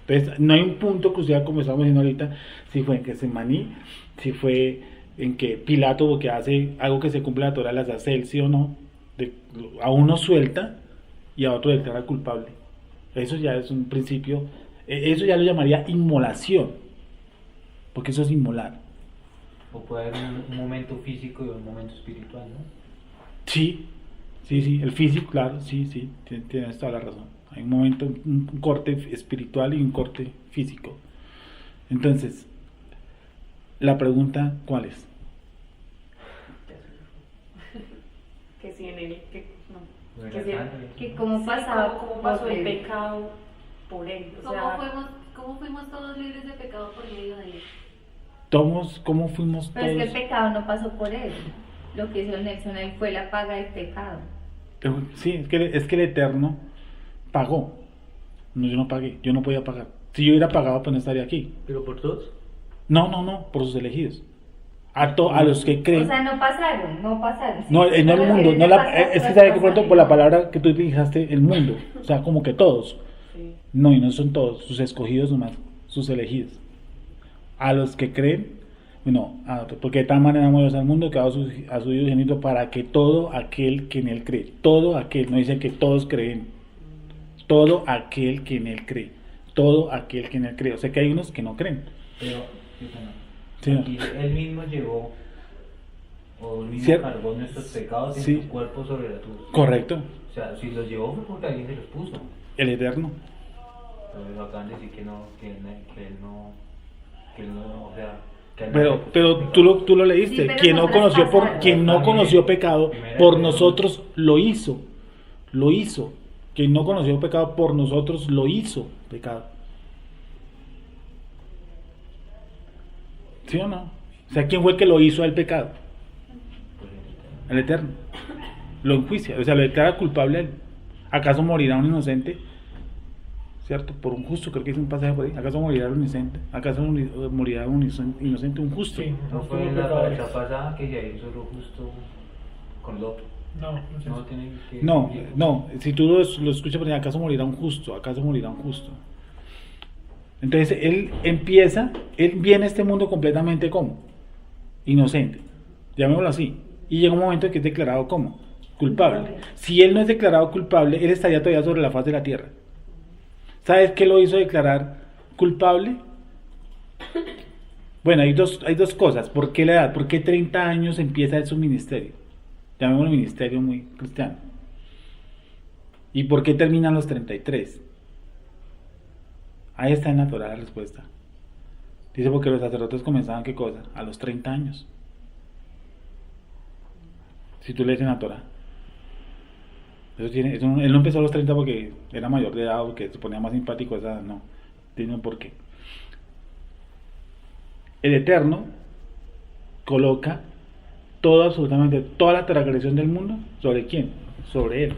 Entonces, no hay un punto crucial, como estábamos diciendo ahorita, si fue en Getsemaní, si fue en que Pilato, porque hace algo que se cumple la Torah, las hace él, sí o no, a uno suelta y a otro declara culpable. Eso ya es un principio, eso ya lo llamaría inmolación, porque eso es inmolar. O puede haber un momento físico y un momento espiritual, ¿no? Sí, el físico, claro, sí, tienes toda la razón. Hay un momento, un corte espiritual y un corte físico. Entonces, La pregunta, ¿cuál es? Que si en él, que no. Bueno, Que, si- sangre. Que cómo sí, pasaba, cómo pasó el por él. pecado por él. O ¿Cómo sea, fuimos todos libres de pecado por medio de él? ¿Cómo fuimos Pero es que el todos? pecado no pasó por él. Lo que hizo Nelson, él fue la paga del pecado. Sí, es que el Eterno pagó. No, yo no pagué, yo no podía pagar. Si yo hubiera pagado, pues no estaría aquí. ¿Pero por todos? No, por sus elegidos. A los que creen. O sea, no pasaron. No, Sí, no el pero mundo, él no pasó, es que pues, sabe que pasaron. pronto por la palabra que tú utilizaste, el mundo, o sea, como que todos. sí. No, y no son todos, sus escogidos nomás, sus elegidos. A los que creen, no, porque de tal manera amó Dios al mundo que ha dado a su Hijo unigénito para que todo aquel que en él cree, todo aquel, no dice que todos creen, todo aquel que en él cree, todo aquel que en él cree, o sea que hay unos que no creen. Pero, fíjate, Sí. aquí él mismo llevó, o él mismo Cier- cargó nuestros pecados en Sí. su cuerpo sobre la cruz. Correcto, O sea, si los llevó fue porque alguien se los puso. el Eterno. Pero acaban de decir que no, que él no, o sea, que él no Pero, se pero puso tú pecado. lo leíste, Sí, pero quien no no conoció traspasaron. quien no También, conoció pecado primera por de nosotros lo hizo. Quien no conoció pecado por nosotros lo hizo pecado. ¿Sí o no? O sea, ¿quién fue el que lo hizo al pecado? El Eterno. Lo enjuicia, o sea, lo declara culpable a él. ¿Acaso morirá un inocente? ¿Cierto? Por un justo, creo que es un pasaje por ahí. ¿Acaso morirá un inocente? ¿Acaso morirá un inocente, un justo? Sí. No fue en la paracha pasada que ya hizo lo justo con Lot. No, no sé. No tiene que. No, si tú lo escuchas, por ahí, ¿acaso morirá un justo? ¿Acaso morirá un justo? Entonces él viene a este mundo completamente como inocente, llamémoslo así, y llega un momento en que es declarado como culpable. Si él no es declarado culpable, él estaría todavía sobre la faz de la tierra. ¿Sabes qué lo hizo declarar culpable? Bueno, hay dos cosas. ¿Por qué la edad? ¿Por qué 30 años empieza su ministerio? Llamémoslo ministerio muy cristiano. ¿Y por qué terminan los 33? Ahí está en la Torá la respuesta. Dice porque los sacerdotes comenzaban, ¿qué cosa? A los 30 años. Si tú lees en la Torá. Él no empezó a los 30 porque era mayor de edad, porque se ponía más simpático esa edad, no. Tiene un porqué. El Eterno coloca absolutamente toda la transgresión del mundo, ¿sobre quién? Sobre él.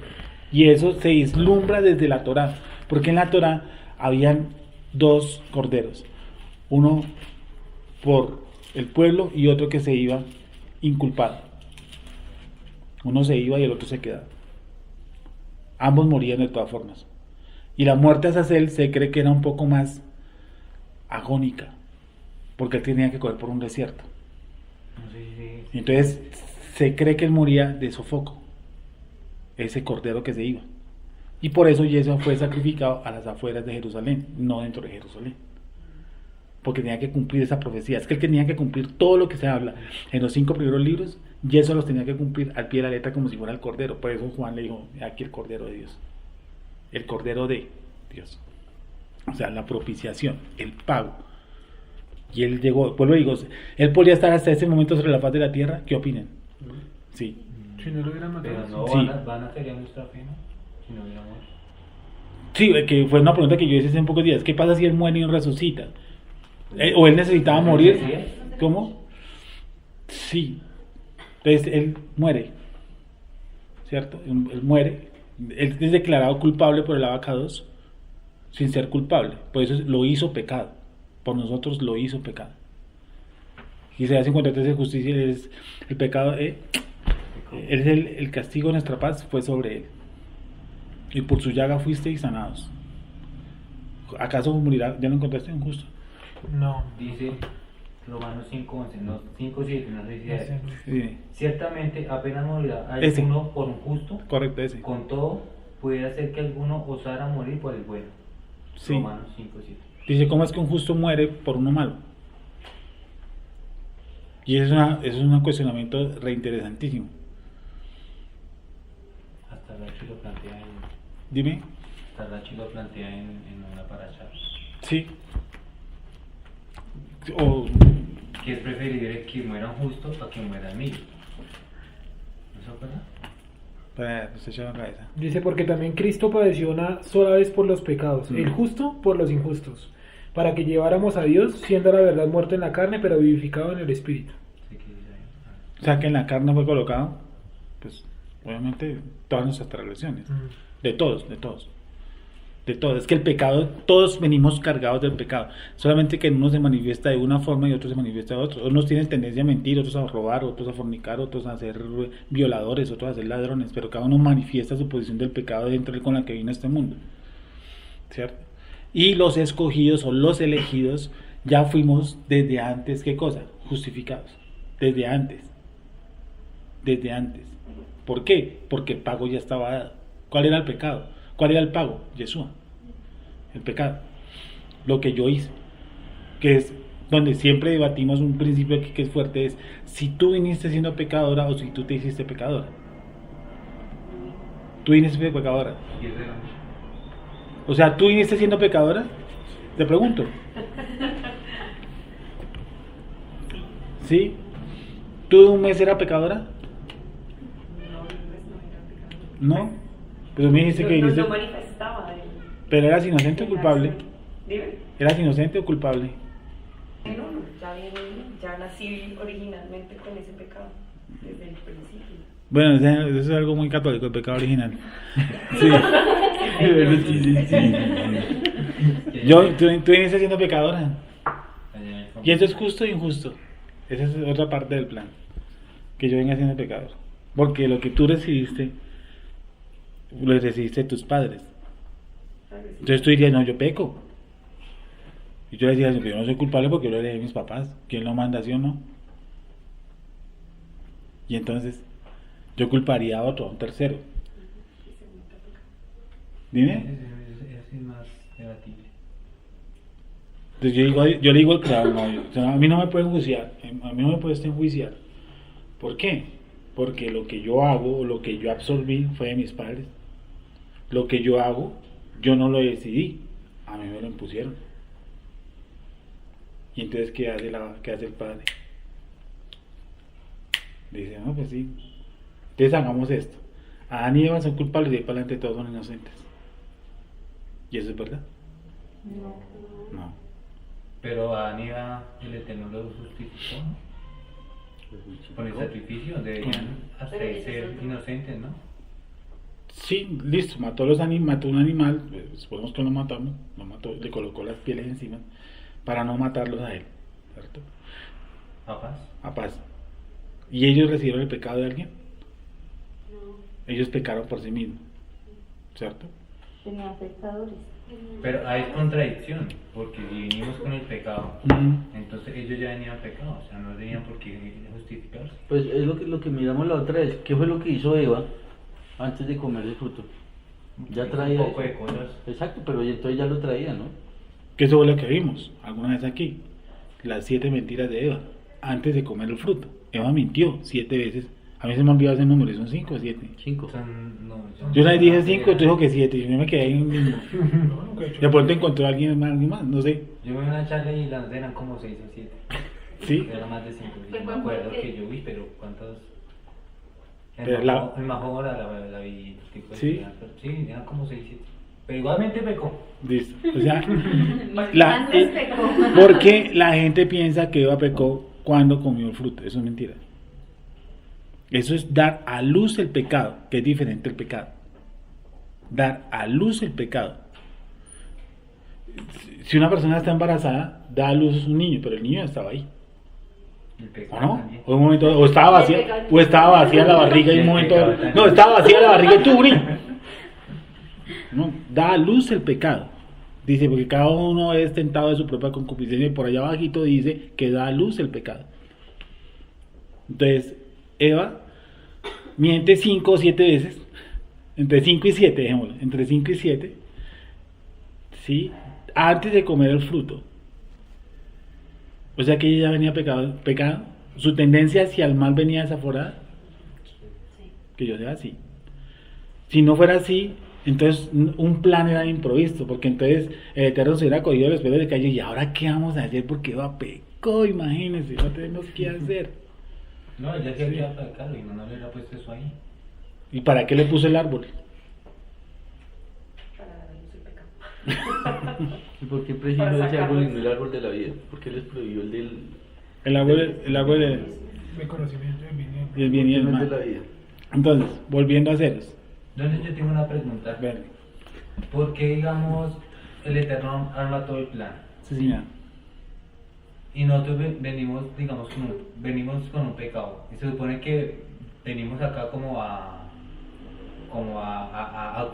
Y eso se vislumbra desde la Torá, porque en la Torá habían dos corderos, uno por el pueblo y otro que se iba inculpado. Uno se iba y el otro se quedaba. Ambos morían de todas formas. Y la muerte de Azazel se cree que era un poco más agónica, porque él tenía que correr por un desierto. No sé si. Entonces se cree que él moría de sofoco, ese cordero que se iba. Y por eso Yeshua fue sacrificado a las afueras de Jerusalén, no dentro de Jerusalén. Porque tenía que cumplir esa profecía. Es que él tenía que cumplir todo lo que se habla en los 5 primeros libros. Yeshua los tenía que cumplir al pie de la letra como si fuera el cordero. Por eso Juan le dijo, aquí el cordero de Dios. El cordero de Dios. O sea, la propiciación, el pago. Y él llegó, vuelvo y digo, él podría estar hasta ese momento sobre la faz de la tierra. ¿Qué opinan? Sí. Si no lo hubieran matado. Pero no, Sí. van a sería nuestra fe, ¿no? Si no hubiera muerto. Sí, que fue una pregunta que yo hice hace un pocos días. ¿Qué pasa si él muere y no resucita? ¿O él necesitaba morir? ¿Cómo? Sí. Entonces él muere. ¿Cierto? Él muere. Él es declarado culpable por el abacados sin ser culpable. Por eso lo hizo pecado. Por nosotros lo hizo pecado. Isaías 53 de justicia es el pecado. Él es el castigo de nuestra paz fue sobre él. Y por su llaga fuisteis sanados. ¿Acaso morirá? ¿Ya no encontraste un justo? No. Dice Romanos 5:11, no 5:7, no sé si es. Sí, Ciertamente apenas morirá Ese. alguno por un justo, correcto ese. con todo puede hacer que alguno osara morir por el bueno. Sí. Romanos 5:7. Dice, ¿cómo es que un justo muere por uno malo? Y eso es un cuestionamiento reinteresantísimo. Hasta Rachi lo plantea Dime. en una paracha. Sí. O que es preferible que mueran justos a que mueran mil. ¿No se acuerda? Para usted echar la cabeza. Dice, porque también Cristo padeció una sola vez por los pecados, el justo por los injustos, para que lleváramos a Dios, siendo la verdad muerto en la carne, pero vivificado en el Espíritu. Sí, que dice ahí. O sea que en la carne fue colocado, pues, obviamente, todas nuestras transgresiones. De todos. Es que el pecado, todos venimos cargados del pecado. Solamente que en uno se manifiesta de una forma y otro se manifiesta de otra. Unos tienen tendencia a mentir, otros a robar, otros a fornicar, otros a ser violadores, otros a ser ladrones. Pero cada uno manifiesta su posición del pecado dentro de con la que vino a este mundo. ¿Cierto? Y los escogidos o los elegidos ya fuimos desde antes, ¿qué cosa? Justificados. Desde antes. ¿Por qué? Porque el pago ya estaba dado. ¿Cuál era el pecado? ¿Cuál era el pago? Yeshua. El pecado. Lo que yo hice. Que es donde siempre debatimos un principio aquí que es fuerte, es si tú viniste siendo pecadora o si tú te hiciste pecadora. Tú viniste siendo pecadora. Y es de la- O sea, ¿tú viniste siendo pecadora? Te pregunto. ¿Sí? ¿Tú un mes era pecadora? ¿No? Pero me dijiste que viniste... No manifestaba. ¿Pero eras inocente o culpable? Dime. ¿Eras inocente o culpable? No, ya nací originalmente con ese pecado, desde el principio. Bueno, eso es algo muy católico, el pecado original. Sí. Tú viniste siendo pecadora. Y eso es justo e injusto. Esa es otra parte del plan. Que yo venga siendo pecador. Porque lo que tú recibiste, lo recibiste de tus padres. Entonces tú dirías, no, yo peco. Y yo le decía, yo no soy culpable porque yo lo heredé de mis papás. ¿Quién lo manda, sí o no? Y entonces, yo culparía a otro, a un tercero. Dime. Ese es más debatible. Entonces yo le digo al creador, no, o sea, a mí no me pueden enjuiciar, a mí no me puedes enjuiciar. ¿Por qué? Porque lo que yo hago o lo que yo absorbí fue de mis padres. Lo que yo hago, yo no lo decidí, a mí me lo impusieron. Y entonces, ¿qué hace el padre? Dice, no, pues sí. Entonces hagamos esto. Adán y Eva son culpables y de ahí para adelante todos son inocentes. ¿Y eso es verdad? No. Pero a Aníbal el Eterno lo justificó, ¿no? Con el sacrificio deberían hasta ser inocentes, ¿no? Sí, listo, mató un animal, supongamos que lo matamos, lo mató, le colocó las pieles encima para no matarlos a él, ¿cierto? A paz. ¿Y ellos recibieron el pecado de alguien? No. Ellos pecaron por sí mismos, ¿cierto? Tenían pecadores. Pero hay contradicción, porque si vinimos con el pecado, entonces ellos ya venían pecado, o sea, no tenían por qué justificarse. Pues es lo que miramos la otra vez. ¿Qué fue lo que hizo Eva antes de comer el fruto? Ya traía un poco eso. de cosas. Exacto, pero entonces ya lo traía, ¿no? Que eso fue lo que vimos alguna vez aquí, las 7 mentiras de Eva, antes de comer el fruto. Eva mintió 7 veces. A mí se me olvidó ese número, ¿son 5 o 7? 5. Yo una vez dije 5, tú dijo que 7, y yo me quedé ahí en un mismo. De pronto encontró a alguien más, no sé. Yo me vi una charla y las eran como 6 o 7. Sí. Era más de 5. Pues Yo me acuerdo que yo vi, pero ¿cuántos? Pero En Mahora la vi tipo de ¿Sí? final, pero sí, eran como 6 7. Pero igualmente pecó. Listo. O sea, Antes pecó. porque la gente piensa que Eva pecó cuando comió el fruto. Eso es mentira. Eso es dar a luz el pecado, que es diferente al pecado. Dar a luz el pecado. Si una persona está embarazada, da a luz a un niño, pero el niño estaba ahí. El ¿O pecado no? también. O, un momento, o estaba vacía la barriga y un momento. No, estaba vacía la barriga y tú, no, da a luz el pecado. Dice, porque cada uno es tentado de su propia concupiscencia y por allá abajito dice que da a luz el pecado. Entonces, Eva miente 5 o 7 veces, entre 5 y 7, dejémoslo, entre 5 y 7, ¿sí? Antes de comer el fruto. O sea que ella ya venía pecado, su tendencia hacia el mal venía desaforada. Que yo sea así. Si no fuera así, entonces un plan era improvisto, porque entonces el Eterno se hubiera cogido los pelos de calle y ahora qué vamos a hacer porque Eva pecó. pecó, imagínense, no tenemos qué hacer. No, ya se había pecado y no le hubiera puesto eso ahí. ¿Y para qué le puso el árbol? Para dar luz al pecado. ¿Y por qué preciso Para ese sacarlo. árbol y no el árbol de la vida? ¿Por qué les prohibió el del El árbol De conocimiento del bien y del mal. del bien y el de la mal. vida? Entonces, volviendo a ceros. Entonces yo tengo una pregunta. Vale. ¿Por qué, digamos, el Eterno arma todo el plan? Sí, señor. Y nosotros venimos, digamos, venimos con un pecado. Y se supone que venimos acá como a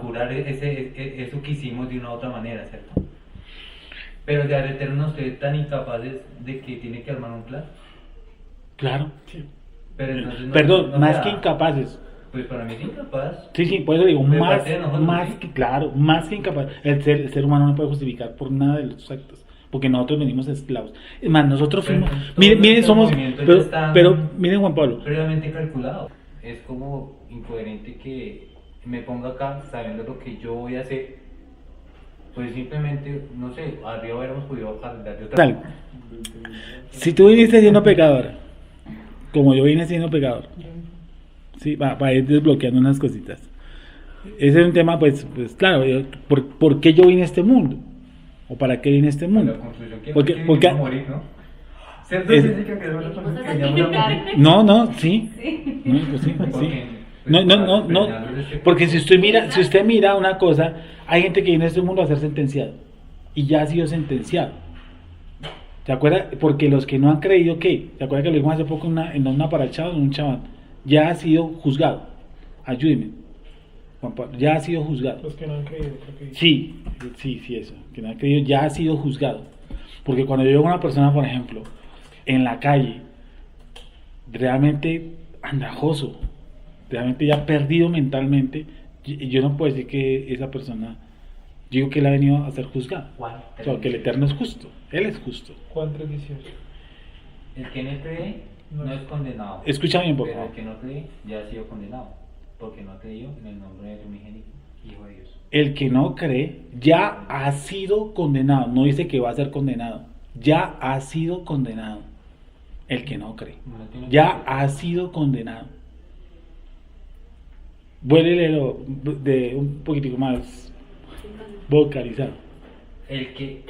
curar eso que hicimos de una u otra manera, ¿cierto? Pero ya el Eterno, ustedes tan incapaces de que tiene que armar un plan. Claro. Pero entonces Perdón, no más sea- que incapaces. Pues para mí es incapaz. Sí, sí, por eso digo, De más, parte de nosotros, más sí. que, claro, más que incapaz. El ser humano no puede justificar por nada de los actos, porque nosotros venimos esclavos. Es más, nosotros Pero fuimos, entonces, miren, todos miren, estos somos, movimientos ya están- pero miren Juan Pablo, Previamente calculado. Es como incoherente que me ponga acá sabiendo lo que yo voy a hacer. Pues simplemente, no sé, arriba hubiéramos podido arreglar de otra tal, si tú viniste siendo pecador, como yo vine siendo pecador, sí, para ir desbloqueando unas cositas. Ese es un tema, pues claro, ¿por qué yo vine a este mundo? ¿O para qué vine a este La mundo? construcción que Porque- porque porque- vamos a morir, ¿no? ¿Cierto? Es- Significa que es una cosa Venimos a que ya vamos a sacrificar. morir. No, sí. No, pues sí, sí. Porque, No, porque si usted mira una cosa, hay gente que viene a este mundo a ser sentenciado y ya ha sido sentenciado. ¿Se acuerda? Porque los que no han creído, ¿qué? ¿Se acuerda que lo vimos hace poco en una parachada, en un chaval? Ya ha sido juzgado. Ayúdeme, Juan Pablo, ya ha sido juzgado. Los que no han creído, creo que Sí, eso, que no ha creído, ya ha sido juzgado. Porque cuando yo veo a una persona, por ejemplo, en la calle, realmente andrajoso, realmente ya perdido mentalmente, yo no puedo decir que esa persona, yo digo que él ha venido a ser juzgado. Juan, O sea, que el Eterno es justo, Él es justo. Juan 3:18. el que no cree no es condenado. Escúchame bien, por Pero el favor. que no cree ya ha sido condenado. Porque no creyó en el nombre de unigénito Hijo de Dios. El que no cree ya ha sido condenado, no dice que va a ser condenado, ya ha sido condenado. El que no cree. No tiene Ya que- ha sido condenado. Vuélvelo de un poquitico más vocalizado. El que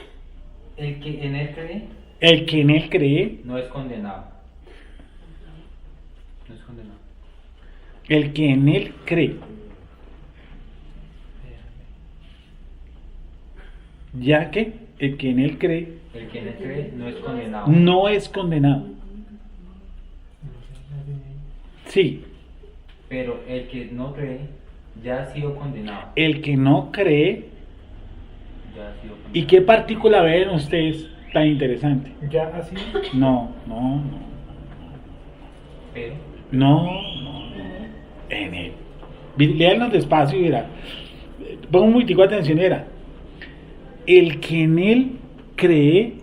en él cree El que en él cree, no es condenado. No es condenado. el que en él cree, ya que el que en él cree El que en él cree no es condenado. no es condenado. Sí, Pero el que no cree ya ha sido condenado. el que no cree. Ya ha sido condenado. ¿Y qué partícula ven ustedes tan interesante? Ya así. No. Pero No, en él. Léanos despacio y verá. Pongo un multico de atención y verá. El que en él cree,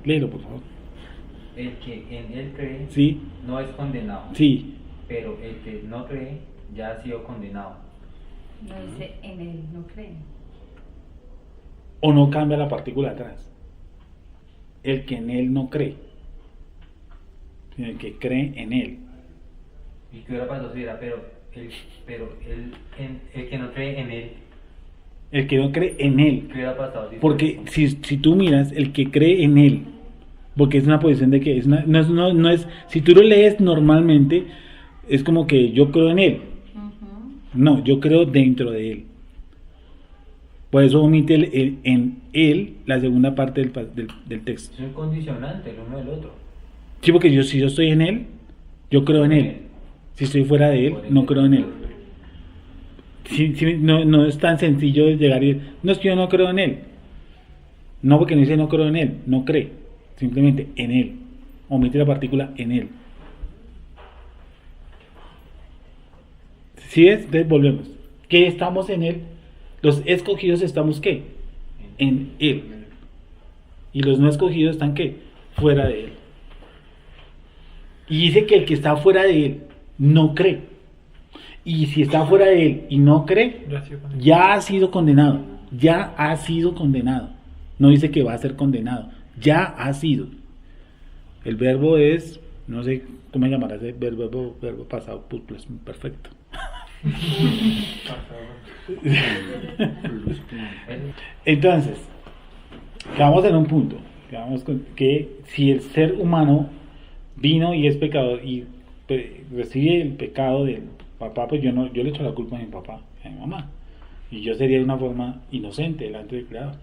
léelo por favor. el que en él cree Sí, no es condenado. sí. Pero el que no cree ya ha sido condenado. No dice en él, no creen. O no cambia la partícula atrás. El que en él no cree, sino el que cree en él. ¿Y qué hubiera pasado si era, el que no cree en él? El que no cree en él. ¿Qué hubiera pasado si Porque si tú miras, el que cree en él, porque es una posición de que no es, si tú lo lees normalmente, es como que yo creo en él. No, yo creo dentro de él. Por eso omite en él la segunda parte del texto. es un condicionante el uno del otro? Sí, porque si yo estoy en él, yo creo en él. Si estoy fuera de él, no creo en él. Sí, no es tan sencillo llegar y decir, no, es que yo no creo en él. No, porque no dice no creo en él, no cree. Simplemente en él. Omite la partícula en él. ¿Sí es? Entonces volvemos. ¿Qué estamos en él? Los escogidos estamos ¿qué? En él. Y los no escogidos están ¿qué? Fuera de él. Y dice que el que está fuera de él no cree. Y si está fuera de él y no cree, Ya ha sido condenado. ya ha sido condenado. Ya ha sido condenado. No dice que va a ser condenado. Ya ha sido. El verbo es, no sé cómo llamará ese verbo pasado perfecto. Entonces, quedamos en un punto. Quedamos con que si el ser humano vino y es pecador y recibe el pecado del papá, pues yo le echo la culpa a mi papá, a mi mamá. Y yo sería de una forma inocente delante del Creador.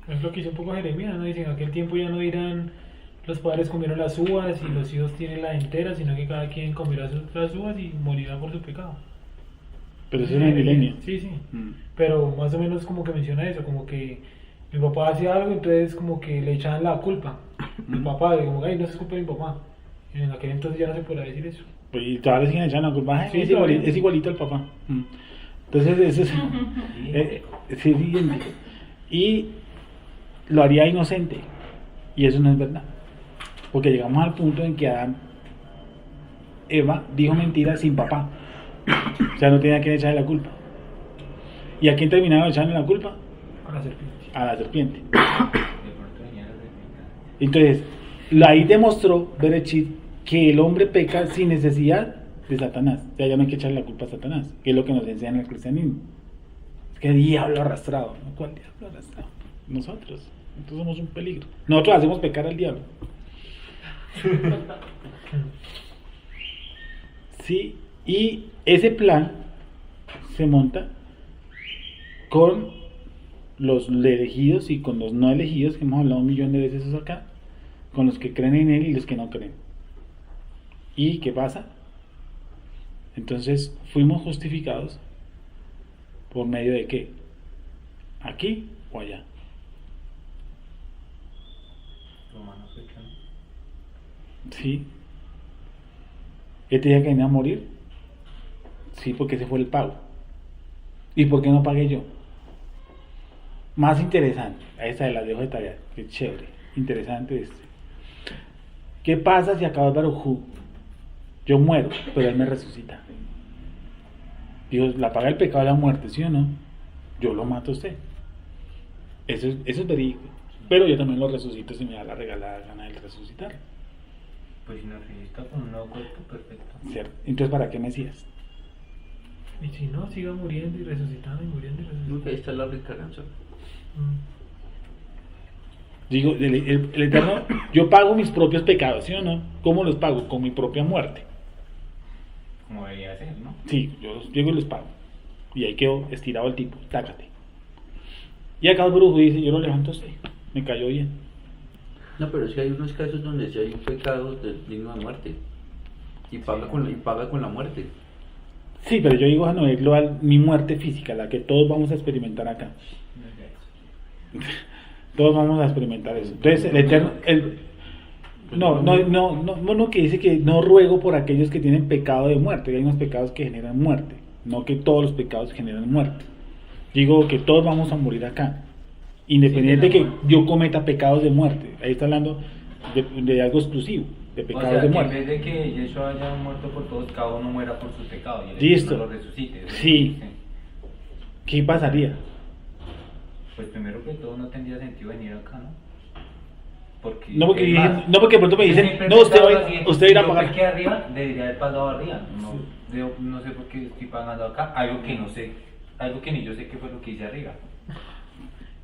Es lo que hizo un poco Jeremías, ¿no? Dicen, en aquel tiempo ya no dirán los padres comieron las uvas y los hijos tienen las enteras, sino que cada quien comerá las uvas y morirá por su pecado. Pero eso es en el milenio. Sí, sí. Pero más o menos como que menciona eso, como que mi papá hacía algo, entonces como que le echaban la culpa. Mi papá, como que, ay, no es culpa de mi papá. Y en aquel entonces ya no se podrá decir eso. Pues, y todavía le siguen echando la culpa. Ay, Sí, es igualito al papá. Entonces eso es... sí, siguiente. Y lo haría inocente. Y eso no es verdad. Porque llegamos al punto en que Eva dijo mentiras sin papá. O sea, no tenía que echarle la culpa. ¿Y a quién terminaron echarle la culpa? A la serpiente. A la serpiente. De pronto venía la serpiente. Entonces, ahí demostró Berechit que el hombre peca sin necesidad de Satanás. O sea, ya no hay que echarle la culpa a Satanás, que es lo que nos enseña el cristianismo. Es que diablo arrastrado. ¿No? ¿Cuál diablo arrastrado? Nosotros somos un peligro. Nosotros hacemos pecar al diablo. Sí, y ese plan se monta con los elegidos y con los no elegidos, que hemos hablado 1.000.000 de veces acá, con los que creen en él y los que no creen. ¿Y qué pasa? Entonces fuimos justificados por medio de qué? ¿Aquí o allá? Romanos 8, ¿no? Sí. ¿Él tenía que venir a morir? Sí, porque ese fue el pago. ¿Y por qué no pagué yo? Más interesante, a esa de la dejo de tarea, qué chévere, interesante este. ¿Qué pasa si acaba el Barujú? Yo muero, pero él me resucita. Dios, la paga del pecado de la muerte, ¿sí o no? Yo lo mato a usted. Eso es verídico. Pero yo también lo resucito si me da la regalada gana de resucitar. Pues si nos resucita con un nuevo cuerpo, perfecto. ¿Cierto? Entonces, ¿para qué Mesías? Y si no, siga muriendo y resucitando y muriendo y resucitando. Nunca ahí está la reencarnación. Digo, el Eterno, yo pago mis propios pecados, ¿sí o no? ¿Cómo los pago? Con mi propia muerte. Como debería ser, ¿no? Sí, yo llego y los pago. Y ahí quedó estirado el tipo, tácate. Y acá el brujo dice, yo lo levanto a usted, me cayó bien. No, pero es que hay unos casos donde si hay un pecado digno de muerte y paga con la muerte. Sí, pero yo digo a nivel global, mi muerte física, la que todos vamos a experimentar acá. Todos vamos a experimentar eso. Entonces, el Eterno... No, que dice que no ruego por aquellos que tienen pecado de muerte, que hay unos pecados que generan muerte, no que todos los pecados generan muerte. Digo que todos vamos a morir acá, independiente de que yo cometa pecados de muerte. Ahí está hablando de algo exclusivo, de pecados o sea, de que muerte. en vez de que Yeshua haya muerto por todos, cada uno muera por sus pecados y el Listo. Eterno lo resucite. Sí. ¿Qué pasaría? Pues primero que todo no tendría sentido venir acá, ¿no? Porque No porque, es más, de pronto me yo dicen, siempre he no, usted pensado lo siguiente, va a ir a si pagar. yo pequé arriba, debería haber pagado arriba. No sé por qué estoy pagando acá, algo que no sé, algo que ni yo sé qué fue lo que hice arriba.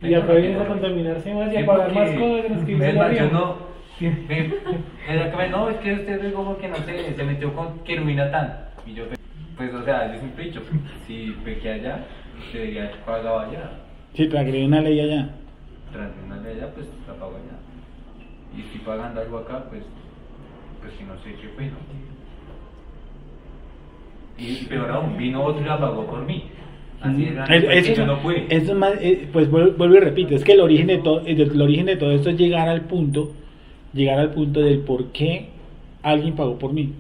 Y acá vienes a contaminarse más y a pagar más cosas de las que Es hice más, arriba. yo no, es que usted dijo porque no sé, se metió con Querubinatán. Y yo, pues, o sea, yo soy un picho. Si pequé allá, debería haber pagado allá. Sí, transgredí una ley allá. Tras una de allá, pues la pago allá. Y estoy pagando algo acá, pues que no sé qué fue, ¿no? Y peor aún, vino otro y la pagó por mí. Así de grande, pues, que yo no pude. Eso es más, pues vuelvo y repito, es que el origen de todo esto es llegar al punto del por qué alguien pagó por mí.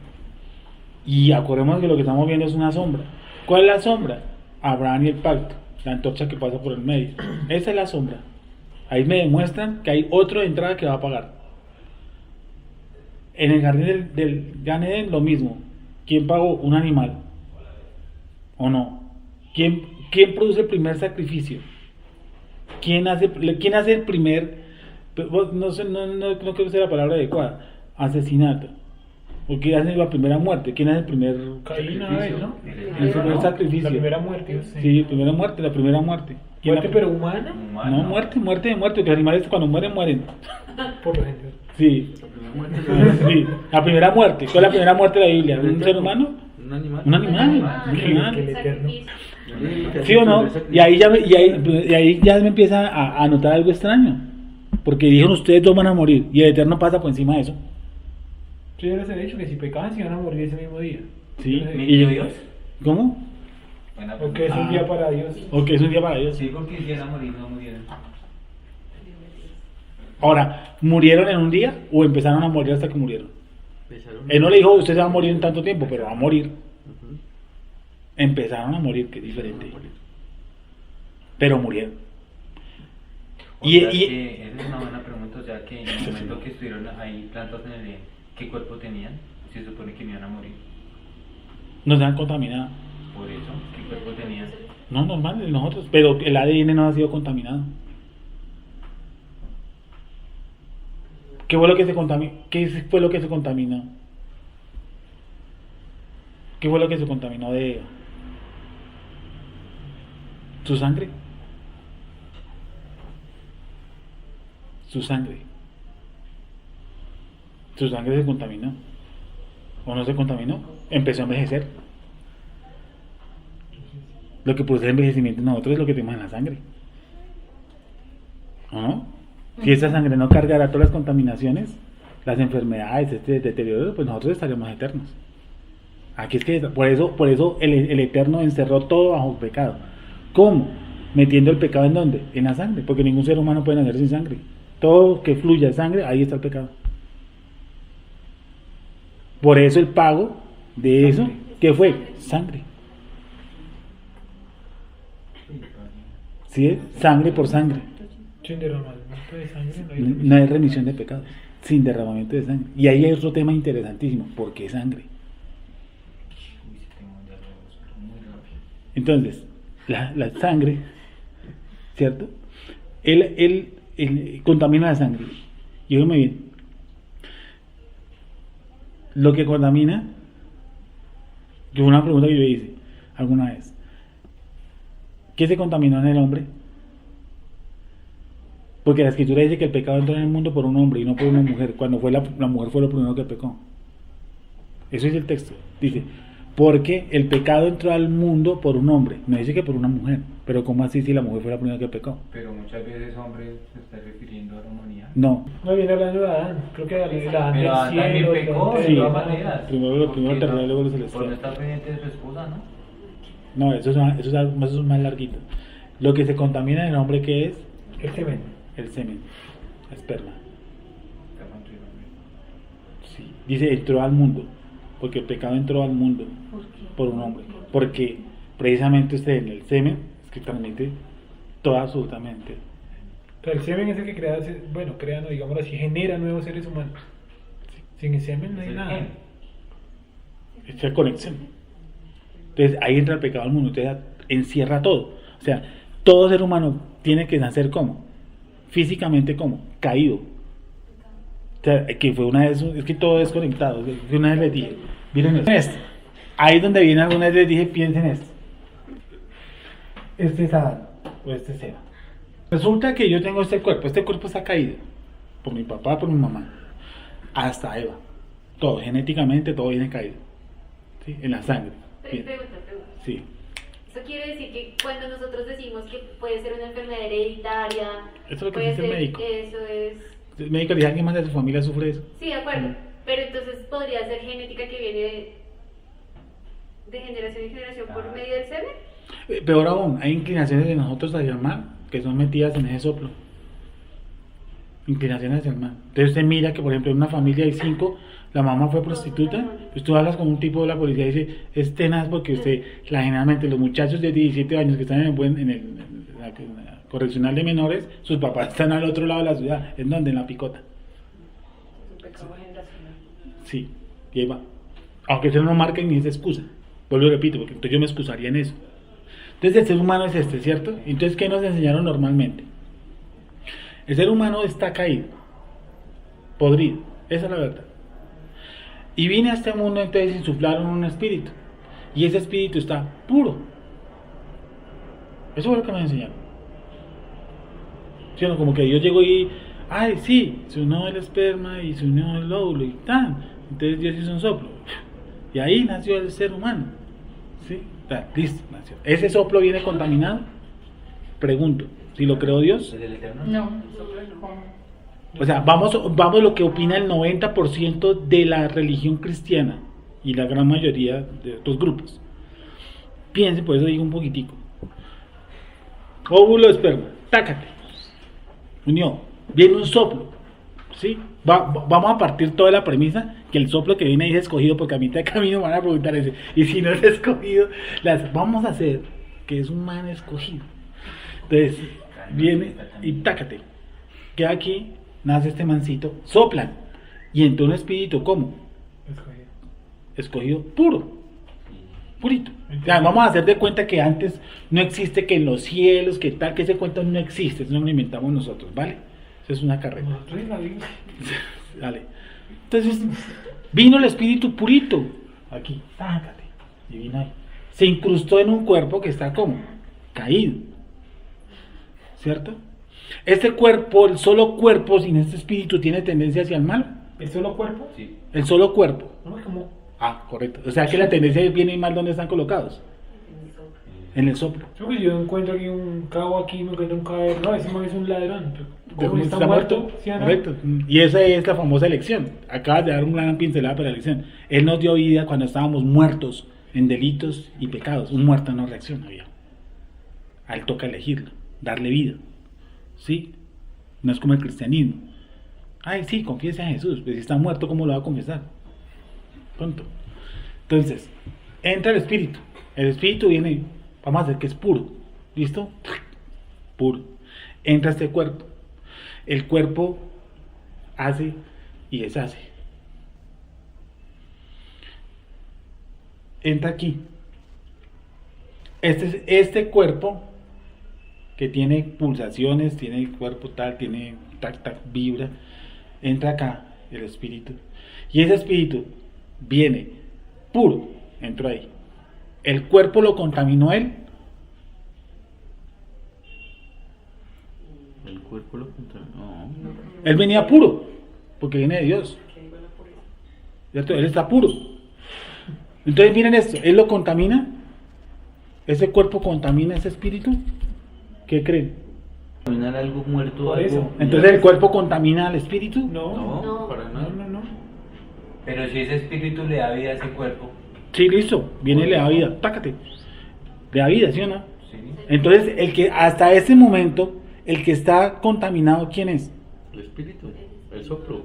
Y acordemos que lo que estamos viendo es una sombra. ¿Cuál es la sombra? Abraham y el pacto, la antorcha que pasa por el medio. Esa es la sombra. Ahí me demuestran que hay otro de entrada que va a pagar. En el jardín del Gan Eden lo mismo. ¿Quién pagó? Un animal. ¿O no? ¿Quién produce el primer sacrificio? ¿quién hace el primer, no sé, no creo que sea la palabra adecuada, asesinato? ¿O quién hace la primera muerte? ¿Quién hace el primer Caín, Abel, ¿no? el primer sacrificio? La primera muerte, sí. Sí, la primera muerte. ¿Quién Muerte, la- pero humana, No, muerte, porque los animales cuando mueren, mueren. por lo general. Sí. Sí, la primera muerte. ¿Cuál es la primera muerte de la Biblia? ¿Un ser humano? Un animal. Un animal. Un Que animal. el eterno. ¿Sí o no? Y ahí ya me empieza a notar algo extraño. Porque dijeron ustedes dos van a morir y el Eterno pasa por encima de eso. Yo ya les he dicho que si pecaban se iban a morir ese mismo día. Sí. Yo les he ¿Me dicho. dio Dios? ¿Cómo? Buena O que es un Ah. día para Dios. ¿O que es un día para Dios? Sí, porque si era morir, no murieron. Ahora, ¿murieron en un día o empezaron a morir hasta que murieron? Empezaron- Él no le dijo usted se va a morir en tanto tiempo, pero va a morir. Empezaron a morir, que es diferente. Pero murieron. O Y- sea y- que esa es una buena pregunta, o sea que en el momento que estuvieron ahí plantados en el Edén, ¿qué cuerpo tenían? Se supone que no iban a morir. Nos han contaminado. Por eso, ¿qué cuerpo tenían? No, normal, de nosotros. Pero el ADN no ha sido contaminado. ¿Qué fue lo que se contaminó? ¿Qué fue lo que se contaminó? ¿Qué fue lo que se contaminó de Eva? ¿Su sangre? Su sangre. Su sangre se contaminó. ¿O no se contaminó? Empezó a envejecer. Lo que produce el envejecimiento en nosotros es lo que tenemos en la sangre. ¿O no? Si esa sangre no cargara todas las contaminaciones, las enfermedades, este deterioro, pues nosotros estaríamos eternos. Aquí es que por eso el Eterno encerró todo bajo pecado. ¿Cómo? Metiendo el pecado en dónde? En la sangre, porque ningún ser humano puede nacer sin sangre. Todo que fluya sangre, ahí está el pecado. Por eso el pago de eso, ¿qué fue? Sangre. ¿Sí? Sangre por sangre. Sin derramamiento de sangre no hay No hay remisión de pecados, sin derramamiento de sangre. Y ahí hay otro tema interesantísimo, ¿por qué sangre? Uy, sí tengo un diálogo muy rápido. Entonces, la sangre, ¿cierto? Él contamina la sangre. Y óigame bien, lo que contamina, que fue una pregunta que yo hice alguna vez, ¿qué se contaminó en el hombre? Porque la escritura dice que el pecado entró en el mundo por un hombre y no por una mujer, cuando fue la mujer fue lo primero que pecó. Eso es el texto. Dice, porque el pecado entró al mundo por un hombre. No dice que por una mujer. Pero ¿cómo así si la mujer fue la primera que pecó? Pero muchas veces hombre se está refiriendo a la humanidad. No. No viene hablando de Adán. Creo que Adán Pero del Adán también cielo. pecó de de Sí. todas todas maneras. Primero lo Porque terrenal, no- luego lo Por no celestial. estar pendiente de su esposa, ¿no? No, eso es más larguito. Lo que se contamina en el hombre, ¿qué es? El semen. El semen, la esperma. Está contra el hombre. Sí. Dice, entró al mundo. Porque el pecado entró al mundo por un hombre. Porque precisamente en el semen es que transmite todo absolutamente. O sea, el semen es el que crea, bueno, crea, no, digámoslo así, genera nuevos seres humanos. Sin el semen no Es hay el nada. gen. Esa conexión. Entonces ahí entra el pecado al mundo. Entonces encierra todo. O sea, todo ser humano tiene que nacer como, físicamente como, caído. O sea, que fue una vez, es que todo es conectado. Que una vez les dije, miren esto. Ahí donde viene alguna vez les dije, piensen esto. Este es Adán, o este es Eva. Resulta que yo tengo este cuerpo está caído. Por mi papá, por mi mamá. Hasta Eva. Todo, genéticamente todo viene caído. ¿Sí? En la sangre. Bien. Pregunta. Sí. Eso quiere decir que cuando nosotros decimos que puede ser una enfermedad hereditaria, Eso es lo que puede dice el ser- médico. Eso es. El médico le dice, ¿alguien más de su familia sufre eso? Sí, de acuerdo. Pero entonces podría ser genética que viene de generación en generación por medio del semen. Peor aún, hay inclinaciones de nosotros hacia el mal que son metidas en ese soplo. Inclinaciones hacia el mal. Entonces usted mira que, por ejemplo, en una familia hay 5, la mamá fue prostituta, pues tú hablas con un tipo de la policía y dice, es tenaz porque usted, generalmente los muchachos de 17 años que están en la correccional de menores, sus papás están al otro lado de la ciudad. ¿En dónde? En la picota. Es un pecado generacional. Sí, y ahí va. Aunque eso no marca ni esa excusa. Vuelvo y repito, porque entonces yo me excusaría en eso. Entonces el ser humano es este, ¿cierto? Entonces, ¿qué nos enseñaron normalmente? El ser humano está caído, podrido, esa es la verdad. Y vine a este mundo, entonces insuflaron un espíritu, y ese espíritu está puro. Eso fue lo que me enseñaron. ¿Sí o no? Como que Dios llegó y, ay, sí, se unió el esperma y se unió el óvulo y tal. Entonces Dios hizo un soplo. Y ahí nació el ser humano. ¿Sí? Listo, nació. ¿Ese soplo viene contaminado? Pregunto, ¿si lo creó Dios? ¿Desde el Eterno? No. ¿Cómo? O sea, vamos a lo que opina el 90% de la religión cristiana y la gran mayoría de otros grupos. Piensen, por eso digo un poquitico. Óvulo, esperma, tácate. Unió, viene un soplo. ¿Sí? Vamos a partir toda la premisa que el soplo que viene ahí es escogido, porque a mitad de camino van a preguntar eso. Y si no es escogido, vamos a hacer que es un man escogido. Entonces, viene y tácate. Queda aquí, nace este mancito, soplan. Y entra un espíritu, ¿cómo? Escogido puro. Purito. O sea, vamos a hacer de cuenta que antes no existe, que en los cielos, que tal, que ese cuento no existe, eso no lo inventamos nosotros, ¿vale? Eso es una carrera. Dale. Entonces, vino el espíritu purito, aquí, tácate, y vino ahí. Se incrustó en un cuerpo que está como caído, ¿cierto? Este cuerpo, el solo cuerpo sin este espíritu, tiene tendencia hacia el mal. ¿El solo cuerpo? Sí. El solo cuerpo. No, es como... Ah, correcto. O sea que la tendencia es bien y mal, ¿dónde están colocados? En el soplo. Yo que yo encuentro aquí un cabo, aquí me encuentro un cabo, no, ese man es un ladrón. ¿Cómo Está muerto? ¿Sí o no? Correcto. Y esa es la famosa elección. Acabas de dar una gran pincelada para la elección. Él nos dio vida cuando estábamos muertos en delitos y pecados. Un muerto no reacciona, viejo. A él toca elegirlo, darle vida. ¿Sí? No es como el cristianismo. Ay, sí, confiesa en Jesús. Pues si está muerto, ¿cómo lo va a confesar? Tonto. Entonces, entra el espíritu. El espíritu viene, vamos a hacer que es puro. ¿Listo? Puro. Entra este cuerpo. El cuerpo hace y deshace. Entra aquí. Este cuerpo que tiene pulsaciones, tiene el cuerpo tal, tiene tac, tac, vibra. Entra acá el espíritu. Y ese espíritu viene puro, entró ahí. ¿El cuerpo lo contaminó él? El cuerpo lo contaminó. No. Él venía puro, porque viene de Dios. ¿Cierto? Él está puro. Entonces miren esto, él lo contamina. ¿Ese cuerpo contamina ese espíritu? ¿Qué creen? Contaminar algo muerto. Por eso. Algo... Entonces el cuerpo contamina al espíritu. No, No, para nada. no. Pero si ese espíritu le da vida a ese cuerpo. Sí, listo, viene y le da vida, tácate. Le da vida, ¿sí o no? Sí. Entonces, el que hasta ese momento, el que está contaminado, ¿quién es? El espíritu, el soplo.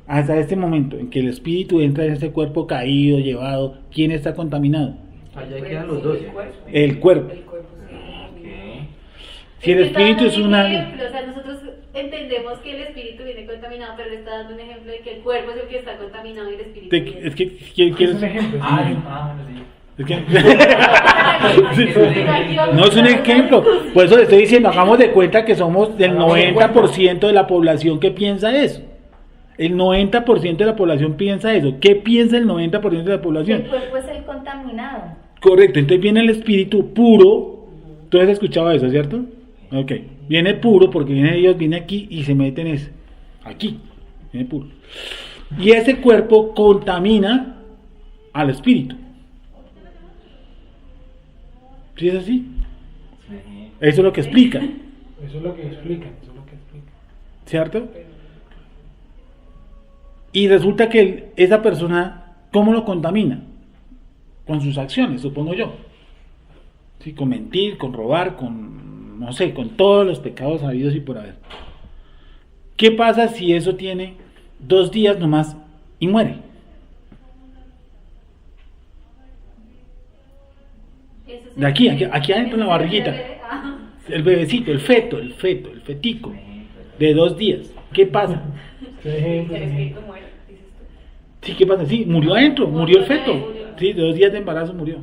Hasta este momento, en que el espíritu entra en ese cuerpo caído, llevado, ¿quién está contaminado? Allá quedan los dos. El cuerpo. Ok. Si el espíritu es una... ejemplo, o sea, nosotros entendemos que el espíritu viene contaminado, pero le está dando un ejemplo de que el cuerpo es el que está contaminado y el espíritu viene. Es que Es quieres... un ejemplo. Bueno, sí. Es que... No es un ejemplo. Por eso le estoy diciendo, hagamos de cuenta que somos del 90% de la población que piensa eso. El 90% de la población piensa eso. ¿Qué piensa el 90% de la población? El cuerpo es el contaminado. Correcto, entonces viene el espíritu puro. ¿Tú has escuchado eso, cierto? Ok, viene puro porque viene Dios, viene aquí y se mete en ese. Aquí, viene puro. Y ese cuerpo contamina al espíritu. ¿Sí es así? Eso es lo que explica, Eso es lo que explican, ¿cierto? Y resulta que esa persona, ¿cómo lo contamina? Con sus acciones, supongo yo. Sí, con mentir, con robar, con, no sé, con todos los pecados habidos y por haber. ¿Qué pasa si eso tiene 2 días nomás y muere? Eso es De aquí adentro en la barriguita. Ah. El bebecito, el fetico, de 2 días. ¿Qué pasa? El espíritu muere, dices tú. Sí, ¿qué pasa? Sí, murió adentro, murió el feto. Sí, de 2 días de embarazo murió.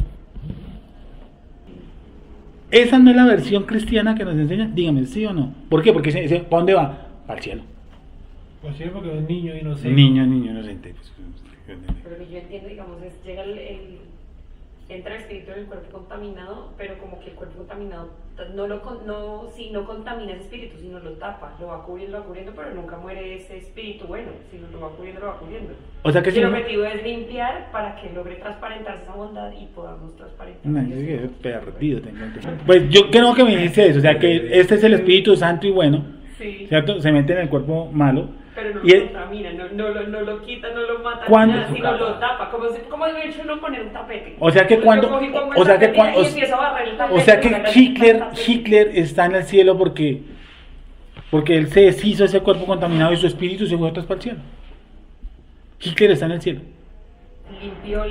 Esa no es la versión cristiana que nos enseña. Dígame, ¿sí o no? ¿Por qué? Porque ¿para dónde va? Para el cielo. Pues sí, porque es un niño inocente. Niño inocente. Pero que yo entiendo, digamos, llega entra el espíritu en el cuerpo contaminado, pero como que el cuerpo contaminado no contamina ese espíritu, sino lo tapa, lo va cubriendo, pero nunca muere ese espíritu bueno, sino lo va cubriendo. O sea que el objetivo es limpiar para que logre transparentar esa bondad y podamos transparentar. No, yo que perdido tengo. Pues yo creo que me dice eso, o sea que este es el Espíritu Santo y bueno, sí. ¿cierto? Se mete en el cuerpo malo. Pero no y lo contamina, no lo quita, no lo mata, nada, sino lo tapa, como de hecho uno poner un tapete. O sea que cuando, Hitler está en el cielo porque él se deshizo ese cuerpo contaminado y su espíritu se fue para el cielo. Hitler está en el cielo.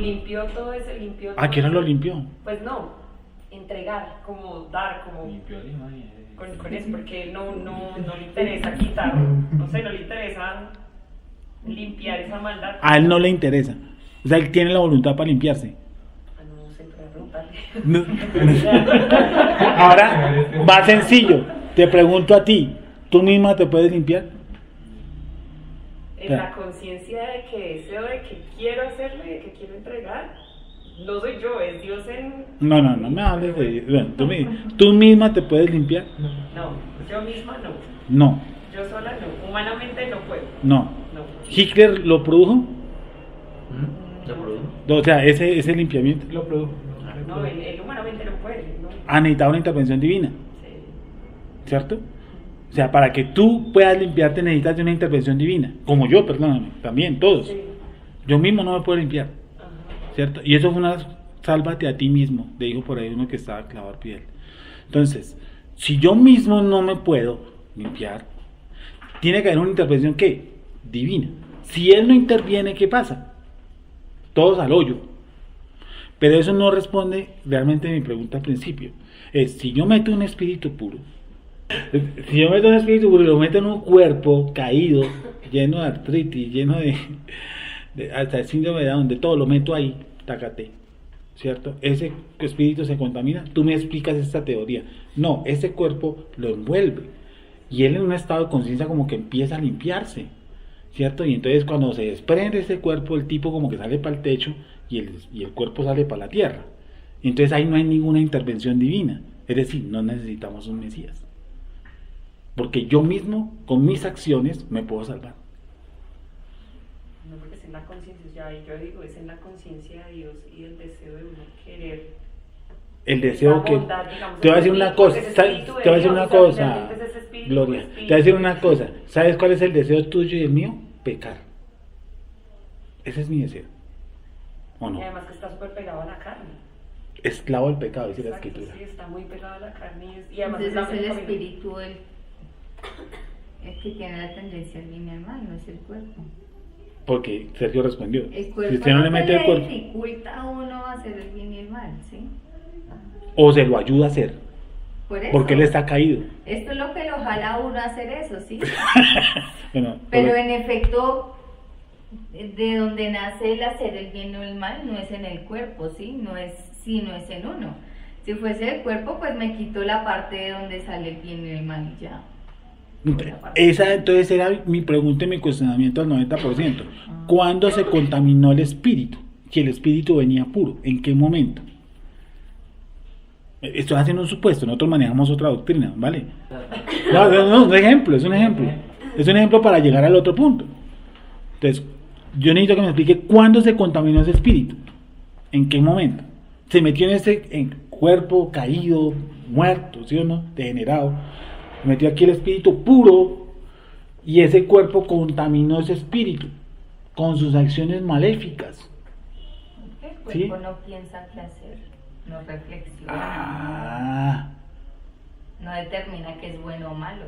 Limpió todo ese, limpió. ¿A qué hora lo limpió? Pues no, entregar, como dar, como Limpió la imagen. Con eso, porque no le interesa quitar, no le interesa limpiar esa maldad. A él no le interesa. O sea, él tiene la voluntad para limpiarse. No sé, para preguntarle. Ahora, más sencillo. Te pregunto a ti, ¿tú misma te puedes limpiar? En la conciencia de que deseo, de que quiero hacerlo y de que quiero entregar. No soy yo, es Dios en... No me hables de Dios. Bueno, ¿tú misma te puedes limpiar? No, yo misma no. No. Yo sola no, humanamente no puedo. No. ¿Hitler lo produjo? ¿Lo produjo? O sea, ese limpiamiento. Lo produjo. No, él humanamente no puede. No. Ha necesitado una intervención divina. Sí. ¿Cierto? O sea, para que tú puedas limpiarte necesitas de una intervención divina. Como yo, perdóname, también, todos. Sí. Yo mismo no me puedo limpiar. Ajá. ¿Cierto? Y eso fue una sálvate a ti mismo, dijo por ahí uno que estaba clavado al piel. Entonces, si yo mismo no me puedo limpiar, tiene que haber una intervención ¿qué? Divina. Si él no interviene, ¿qué pasa? Todos al hoyo. Pero eso no responde realmente a mi pregunta al principio. Es, si yo meto un espíritu puro, y lo meto en un cuerpo caído, lleno de artritis, lleno de hasta el síndrome de Down, de todo, lo meto ahí, tácate, ¿cierto? Ese espíritu se contamina. Tú me explicas esta teoría. No, ese cuerpo lo envuelve y él en un estado de conciencia como que empieza a limpiarse, ¿cierto? Y entonces cuando se desprende ese cuerpo, el tipo como que sale para el techo y el cuerpo sale para la tierra. Y entonces ahí no hay ninguna intervención divina. Es decir, no necesitamos un Mesías, porque yo mismo con mis acciones me puedo salvar. No, porque es en la conciencia, ya yo digo, es en la conciencia de Dios y el deseo de uno querer. El deseo que... Te voy a decir una cosa, Gloria, te voy a decir una cosa, ¿sabes cuál es el deseo tuyo y el mío? Pecar. Ese es mi deseo, ¿o no? Y además que está súper pegado a la carne. Esclavo del pecado, dice la Exacto, escritura. sí, está muy pegado a la carne y además Entonces es el única espíritu el que tiene la tendencia al bien y al mal, no es el cuerpo. Porque Sergio respondió, El si cuerpo usted no le mete el cuerpo, dificulta a uno hacer el bien y el mal, ¿sí? o se lo ayuda a hacer, Por eso, porque él está caído. esto es lo que lo jala a uno a hacer eso, ¿sí? Bueno, Pero en efecto, de donde nace el hacer el bien o el mal no es en el cuerpo, ¿sí? No es en uno. Si fuese el cuerpo, pues me quito la parte de donde sale el bien y el mal y ya. esa entonces era mi pregunta y mi cuestionamiento al 90%. ¿Cuándo se contaminó el espíritu? Que el espíritu venía puro. ¿En qué momento? Estoy haciendo un supuesto, nosotros manejamos otra doctrina, ¿vale? No, un ejemplo, es un ejemplo. Es un ejemplo para llegar al otro punto. Entonces, yo necesito que me explique cuándo se contaminó ese espíritu. ¿En qué momento? Se metió en ese cuerpo caído, muerto, ¿sí o no? Degenerado. Se metió aquí el espíritu puro y ese cuerpo contaminó ese espíritu con sus acciones maléficas. El cuerpo ¿Sí? no piensa qué hacer, no reflexiona, no determina qué es bueno o malo.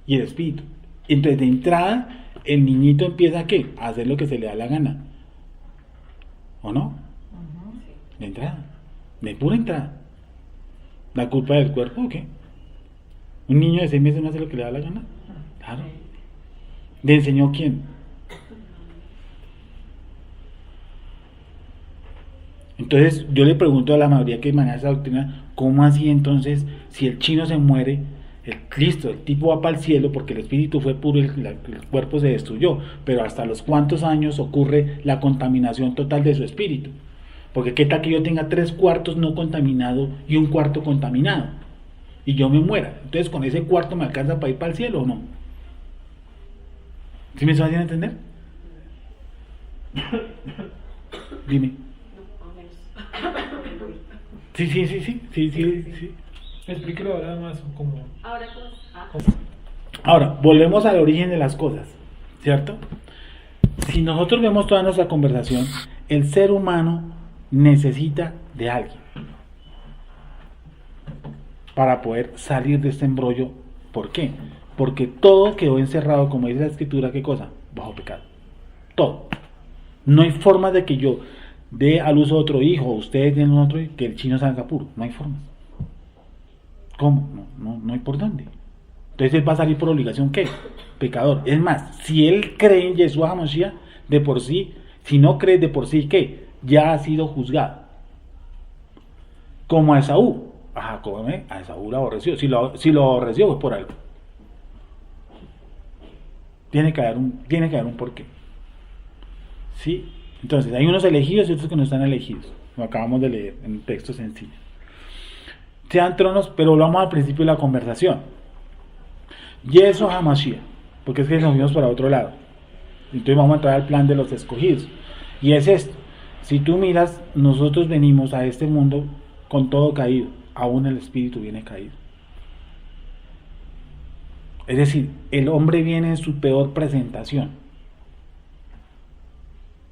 Y el espíritu. Entonces, de entrada, el niñito empieza ¿qué? A hacer lo que se le da la gana. ¿O no? De entrada. De pura entrada. ¿La culpa del cuerpo o qué? ¿Un niño de 6 meses no hace lo que le da la gana? Claro. ¿Le enseñó quién? Entonces yo le pregunto a la mayoría que maneja esa doctrina, ¿cómo así entonces si el chino se muere, listo, el tipo va para el cielo porque el espíritu fue puro, el cuerpo se destruyó, pero hasta los cuántos años ocurre la contaminación total de su espíritu? Porque qué tal que yo tenga 3/4 no contaminado y 1/4 contaminado y yo me muera, entonces con ese cuarto me alcanza para ir para el cielo o no. ¿Sí me está haciendo entender? Dime. Sí. Explíquelo ahora más como... Ahora, ¿cómo? Ahora, volvemos al origen de las cosas, ¿cierto? Si nosotros vemos toda nuestra conversación, el ser humano necesita de alguien para poder salir de este embrollo. ¿Por qué? Porque todo quedó encerrado, como dice la escritura, ¿qué cosa? Bajo pecado. Todo. No hay forma de que yo dé al uso otro hijo, ustedes den otro, que el chino salga puro. No hay forma. ¿Cómo? No hay por dónde. Entonces él va a salir por obligación, ¿qué? Pecador. Es más, si él cree en Yeshua HaMashiach, de por sí, si no cree de por sí, ¿qué? Ya ha sido juzgado. Como a Esaú. A Jacob, a Esaú lo aborreció. Si lo aborreció, fue por algo. Tiene que haber un porqué. ¿Sí? Entonces, hay unos elegidos y otros que no están elegidos. Lo acabamos de leer en un texto sencillo. Sean tronos, pero volvamos al principio de la conversación. Yeshua HaMashiach, porque es que nos fuimos para otro lado. Entonces vamos a entrar al plan de los escogidos. Y es esto. Si tú miras, nosotros venimos a este mundo con todo caído. Aún el espíritu viene caído. Es decir, el hombre viene en su peor presentación.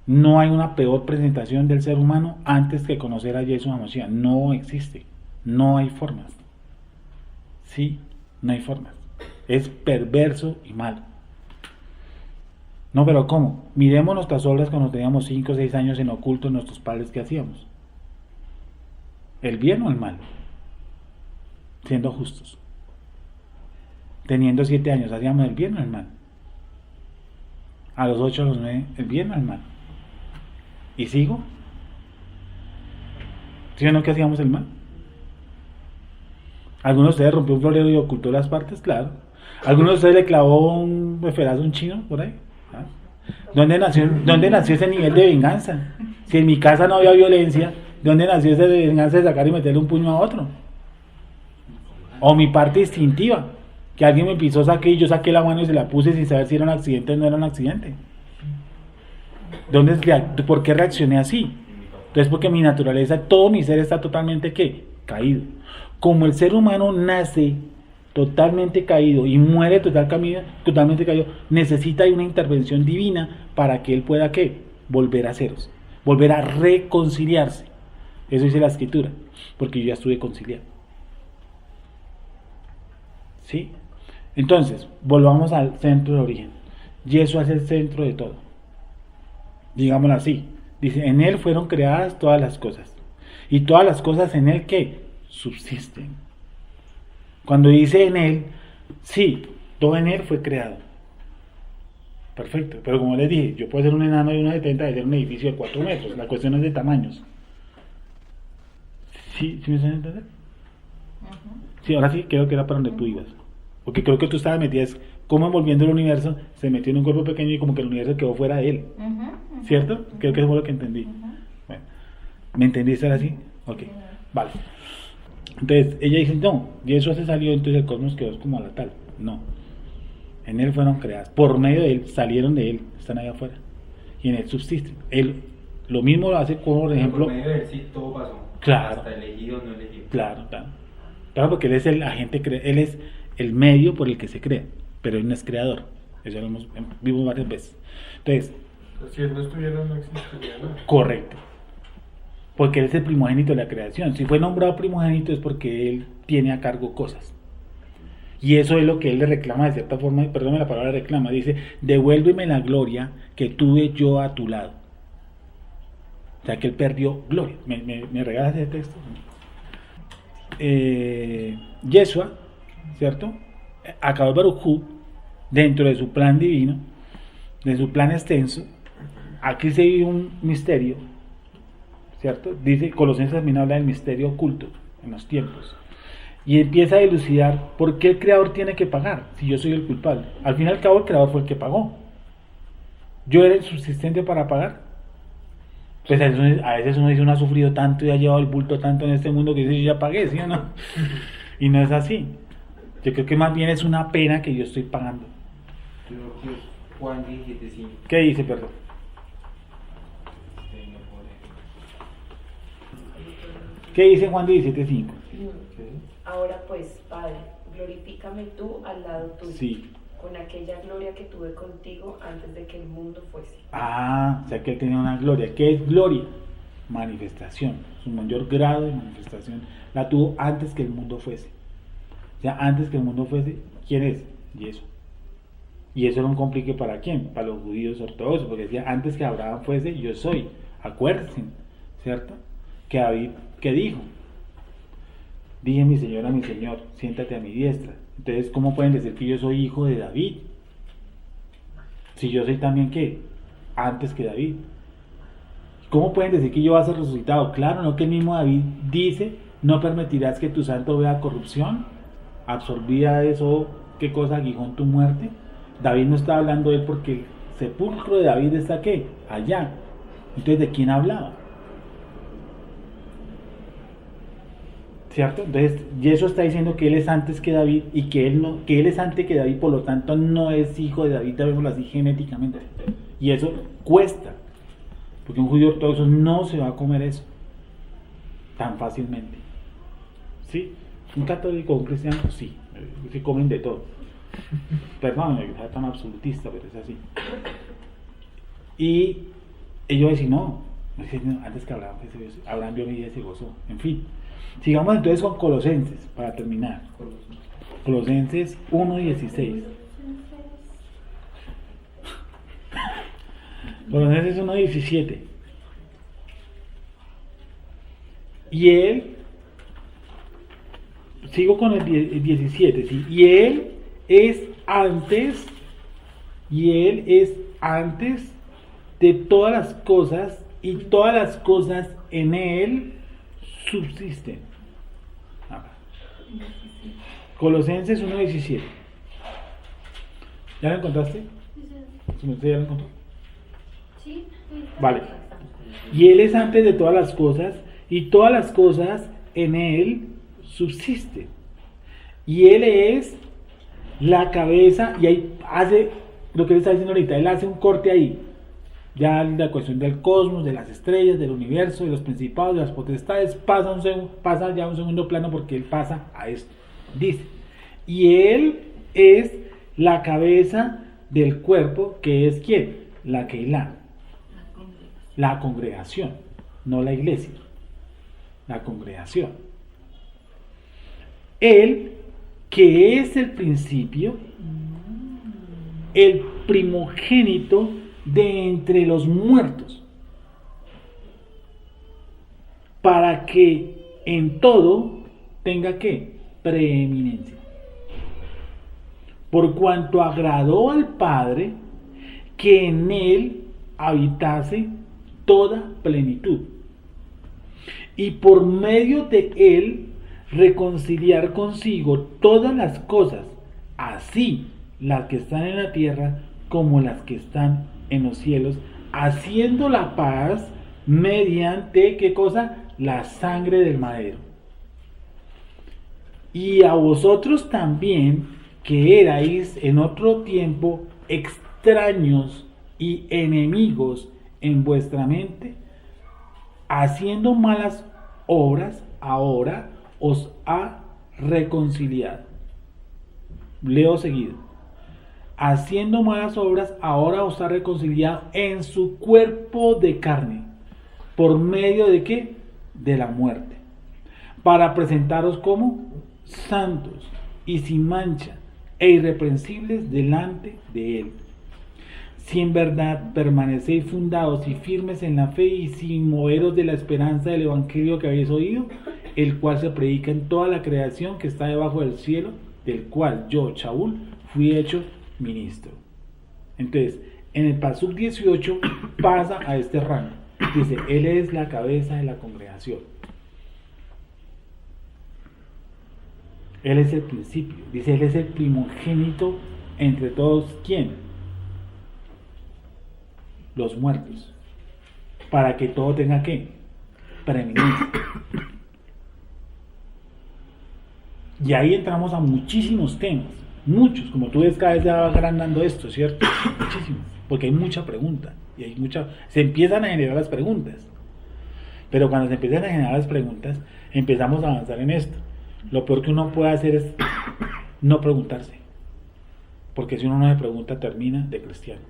No hay una peor presentación del ser humano antes que conocer a Yeshua HaMashiach. No existe. No hay formas. Sí, no hay formas. Es perverso y malo. No, pero ¿cómo? Miremos nuestras obras cuando teníamos 5 o 6 años en oculto, nuestros padres, ¿qué hacíamos? ¿El bien o el mal? Siendo justos. Teniendo 7 años, ¿hacíamos el bien o el mal? A los 8, a los 9, ¿el bien o el mal? ¿Y sigo? ¿Sí o no que hacíamos el mal? ¿Alguno de ustedes rompió un florero y ocultó las partes? Claro. ¿Alguno de ustedes le clavó un referazo a un chino por ahí? ¿Ah? ¿Dónde nació ese nivel de venganza? Si en mi casa no había violencia, ¿dónde nació esa venganza de sacar y meterle un puño a otro? O mi parte instintiva, que alguien me pisó, saqué y yo saqué la mano y se la puse sin saber si era un accidente o no era un accidente. ¿Por qué reaccioné así? Entonces porque mi naturaleza, todo mi ser está totalmente ¿qué? Caído. Como el ser humano nace totalmente caído y muere totalmente caído, necesita una intervención divina para que él pueda ¿qué? Volver a ceros, volver a reconciliarse. Eso dice la escritura, porque yo ya estuve conciliado. ¿Sí? Entonces, volvamos al centro de origen. Yeshua es el centro de todo. Digámoslo así. Dice, en él fueron creadas todas las cosas. Y todas las cosas en él ¿qué? Subsisten. Cuando dice en él, sí, todo en él fue creado. Perfecto. Pero como les dije, yo puedo ser un enano de 1,70 y hacer un edificio de 4 metros. La cuestión es de tamaños. ¿Sí me están entendiendo? Sí, ahora sí, creo que era para donde tú ibas. Porque creo que tú estabas metida, es como envolviendo el universo, se metió en un cuerpo pequeño y como que el universo quedó fuera de él. ¿Cierto? Creo que eso fue lo que entendí. Bueno, ¿me entendiste ahora sí? Ok, vale. Entonces, ella dice, no, y eso se salió, entonces el cosmos quedó como a la tal. No. En él fueron creadas. Por medio de él, salieron de él, están allá afuera. Y en él subsisten. Él, lo mismo lo hace como, por ejemplo... Por medio de él sí todo pasó. Claro. Hasta elegido, no elegido. Claro. Claro, porque él es el agente, él es el medio por el que se crea, pero él no es creador. Eso lo hemos visto varias veces. Entonces, si él no estuviera, no existiría nada. Correcto. Porque él es el primogénito de la creación. Si fue nombrado primogénito es porque él tiene a cargo cosas. Y eso es lo que él le reclama de cierta forma, perdóname la palabra reclama, dice, devuélveme la gloria que tuve yo a tu lado. O sea que él perdió gloria. ¿Me regalas ese texto? Yeshua, ¿cierto? Akadosh Baruj Hu, dentro de su plan divino, de su plan extenso, aquí se vive un misterio, ¿cierto? Dice, Colosenses también habla del misterio oculto en los tiempos. Y empieza a dilucidar por qué el creador tiene que pagar si yo soy el culpable. Al fin y al cabo el creador fue el que pagó. ¿Yo era el subsistente para pagar? Pues a veces uno dice, uno ha sufrido tanto y ha llevado el bulto tanto en este mundo que dice, yo ya pagué, ¿sí o no? Y no es así. Yo creo que más bien es una pena que yo estoy pagando. Creo que es Juan 17:5. ¿Qué dice, perdón? ¿Qué dice Juan 17:5? Ahora pues, Padre, glorifícame tú al lado tuyo, Sí. con aquella gloria que tuve contigo antes de que el mundo fuese. O sea que él tenía una gloria. ¿Qué es gloria? Manifestación. Su mayor grado de manifestación la tuvo antes que el mundo fuese. O sea, antes que el mundo fuese, ¿quién es? Yeso. Y eso era un complique para quién? Para los judíos ortodoxos, porque decía, antes que Abraham fuese, yo soy. Acuérdense, ¿cierto? Que David, ¿qué dijo? Dije mi Señor, siéntate a mi diestra. Entonces, ¿cómo pueden decir que yo soy hijo de David? Si yo soy también, ¿qué? Antes que David. ¿Cómo pueden decir que yo voy a ser resucitado? Claro, no, que el mismo David dice, no permitirás que tu santo vea corrupción, absorbida eso, ¿qué cosa? Aguijón tu muerte. David no está hablando de él porque el sepulcro de David está, ¿qué? Allá. Entonces, ¿de quién hablaba? ¿Cierto? Entonces, y eso está diciendo que él es antes que David y que él es antes que David, por lo tanto no es hijo de David, llamémoslo así genéticamente. Y eso cuesta, porque un judío ortodoxo no se va a comer eso tan fácilmente. ¿Sí? Un católico o un cristiano, sí, se comen de todo. Perdón, es tan absolutista, pero es así. Y ellos dicen, no, antes que Abraham vio mi vida y se gozó. En fin. Sigamos entonces con Colosenses, para terminar. Colosenses 1:16. Colosenses 1:17. Y él, sigo con el 17, ¿sí? Y él es antes de todas las cosas, y todas las cosas en él subsisten. Colosenses 1:17. ¿Ya lo encontraste? ¿Ya lo encontró? Sí. Vale. Y él es antes de todas las cosas, y todas las cosas en él subsisten. Y él es la cabeza, y ahí hace lo que él está diciendo ahorita, él hace un corte ahí. Ya la cuestión del cosmos, de las estrellas, del universo, de los principados, de las potestades, pasa ya a un segundo plano porque él pasa a esto. Dice, y él es la cabeza del cuerpo, que es ¿quién? La Keilah, la congregación, no la iglesia, la congregación. Él, que es el principio, el primogénito de entre los muertos, para que en todo tenga ¿qué? Preeminencia. Por cuanto agradó al Padre que en él habitase toda plenitud, y por medio de él reconciliar consigo todas las cosas, así las que están en la tierra como las que están en los cielos, haciendo la paz mediante, ¿qué cosa? La sangre del madero. Y a vosotros también, que erais en otro tiempo extraños y enemigos en vuestra mente, haciendo malas obras, ahora os ha reconciliado. Leo seguido. Haciendo malas obras, ahora os ha reconciliado en su cuerpo de carne. ¿Por medio de qué? De la muerte. Para presentaros como santos y sin mancha e irreprensibles delante de él. Si en verdad permanecéis fundados y firmes en la fe y sin moveros de la esperanza del evangelio que habéis oído, el cual se predica en toda la creación que está debajo del cielo, del cual yo, Shaul, fui hecho ministro. Entonces, en el Pasuk 18 pasa a este rango. Dice, Él es la cabeza de la congregación. Él es el principio. Dice, Él es el primogénito entre todos. ¿Quién? Los muertos. Para que todo tenga ¿qué? Preeminencia. Y ahí entramos a muchísimos temas. Muchos. Como tú ves, cada vez se va agrandando esto, ¿cierto? Muchísimos. Porque hay mucha pregunta. Y hay mucha... Se empiezan a generar las preguntas. Pero cuando se empiezan a generar las preguntas, empezamos a avanzar en esto. Lo peor que uno puede hacer es no preguntarse. Porque si uno no se pregunta, termina de cristiano.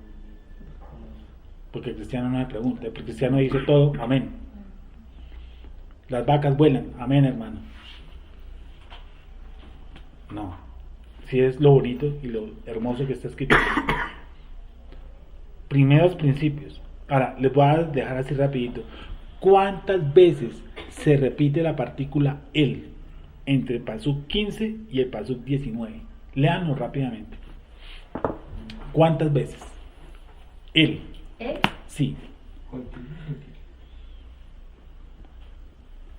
Porque el cristiano no se pregunta. El cristiano dice todo, amén. Las vacas vuelan, amén, hermano. No. Si es lo bonito y lo hermoso que está escrito. Primeros principios. Ahora, les voy a dejar así rapidito. ¿Cuántas veces se repite la partícula él entre el pasuk 15 y el pasuk 19? Léanlo rápidamente. ¿Cuántas veces? Él. ¿Eh? Sí.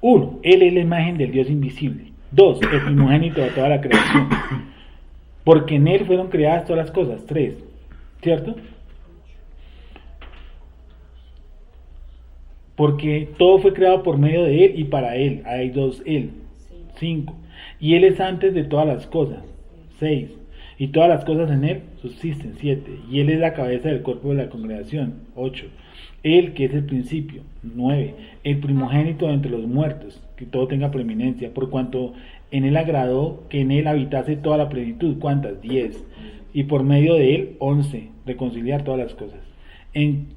1. Él es la imagen del Dios invisible. 2. El primogénito de toda la creación. Porque en él fueron creadas todas las cosas. 3. ¿Cierto? Porque todo fue creado por medio de él y para él. Hay 2 él. 5. Y él es antes de todas las cosas. 6. Y todas las cosas en él subsisten. 7. Y él es la cabeza del cuerpo de la congregación. 8. Él que es el principio. 9. El primogénito de entre los muertos, que todo tenga preeminencia, por cuanto en él agradó que en él habitase toda la plenitud. ¿Cuántas? 10. Y por medio de él, 11. Reconciliar todas las cosas. En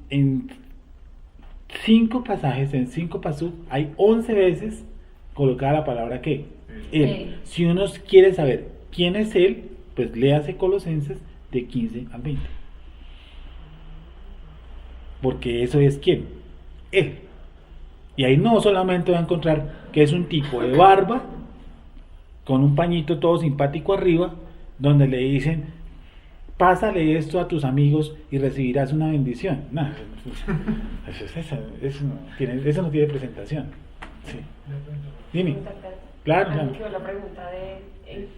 5 pasajes, en 5 pasuk, hay 11 veces colocada la palabra ¿qué? Él. Si uno quiere saber quién es él, pues léase Colosenses de 15 al 20. Porque eso es quién? Él. Y ahí no solamente va a encontrar que es un tipo de barba con un pañito todo simpático arriba, donde le dicen, pásale esto a tus amigos y recibirás una bendición. No, eso no tiene presentación. Sí. Dime. Claro. Me quedó la pregunta de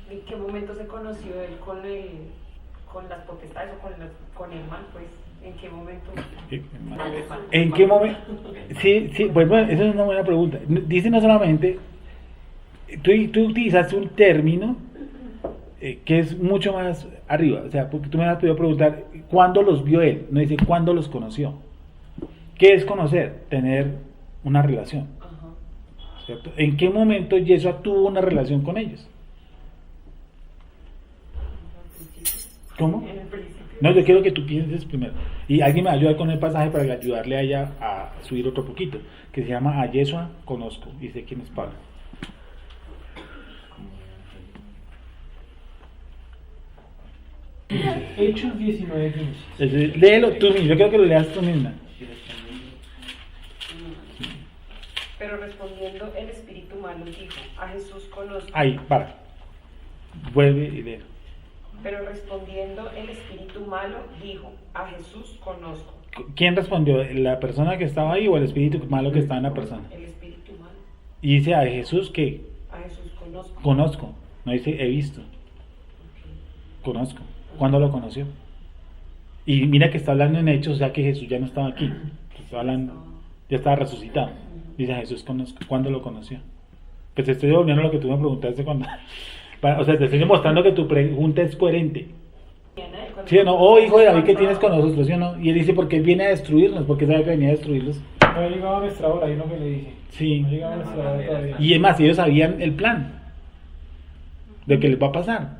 en qué momento se conoció él con las potestades o con el mal, pues. ¿En qué momento? ¿En qué momento? Sí, pues bueno, esa es una buena pregunta. Dice no solamente, tú utilizaste un término que es mucho más arriba, o sea, porque tú me has podido preguntar ¿cuándo los vio él? No dice ¿cuándo los conoció? ¿Qué es conocer? Tener una relación. ¿Cierto? ¿En qué momento Yeshua tuvo una relación con ellos? ¿Cómo? No, yo quiero que tú pienses primero. Y alguien me va a ayudar con el pasaje para ayudarle a ella a subir otro poquito, que se llama A Yeshua conozco, y sé quién es Pablo. Hechos 19:15. Léelo tú mismo, yo quiero que lo leas tú misma. Pero respondiendo el espíritu malo dijo, a Jesús conozco. Ahí, para. Vuelve y léelo. Pero respondiendo el espíritu malo dijo, a Jesús conozco. ¿Quién respondió? ¿La persona que estaba ahí o el espíritu malo que estaba en la persona? El espíritu malo. Y dice a Jesús que A Jesús conozco. conozco, no dice he visto. Conozco. ¿Cuándo lo conoció? Y mira que está hablando en Hechos, o sea que Jesús ya no estaba aquí. Está hablando, ya estaba resucitado. Dice a Jesús conozco. ¿Cuándo lo conoció? Pues te estoy devolviendo lo que tú me preguntaste cuando... O sea, te estoy demostrando que tu pregunta es coherente. ¿Sí o no? Oh, hijo de David, ¿qué tienes con nosotros? ¿Sí o no? Y él dice, porque él viene a destruirnos, porque sabe que venía a destruirlos. No ha llegado a nuestra hora, hay uno que le dice. Sí. No ha llegado a nuestra hora todavía. Y es más, ellos sabían el plan de que les va a pasar.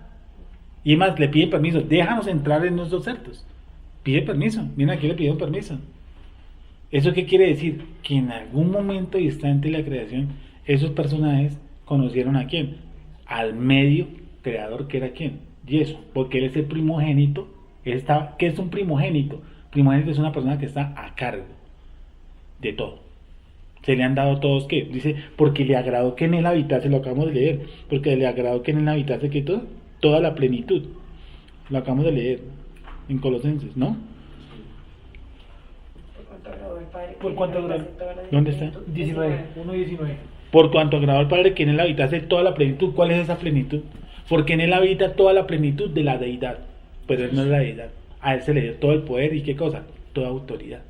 Y es más, le piden permiso, déjanos entrar en nuestros certos. Pide permiso, miren aquí le pidieron permiso. ¿Eso qué quiere decir? Que en algún momento y instante de la creación, esos personajes conocieron a quién, al medio creador, que era quién, Yeshua, porque él es el primogénito. ¿Qué es un primogénito? Primogénito es una persona que está a cargo de todo. Se le han dado todos, ¿qué? Dice, porque le agradó que en él habitase, lo acabamos de leer, porque le agradó que en él habitase, que toda la plenitud, lo acabamos de leer en Colosenses, ¿no? cuanto agradó al Padre. ¿Por cuánto agradó? ¿Dónde está? 19, 1:19. Por cuanto agradó al Padre que en él habitase toda la plenitud. ¿Cuál es esa plenitud? Porque en él habita toda la plenitud de la deidad. Pero él no es la deidad. A él se le dio todo el poder y qué cosa, toda autoridad.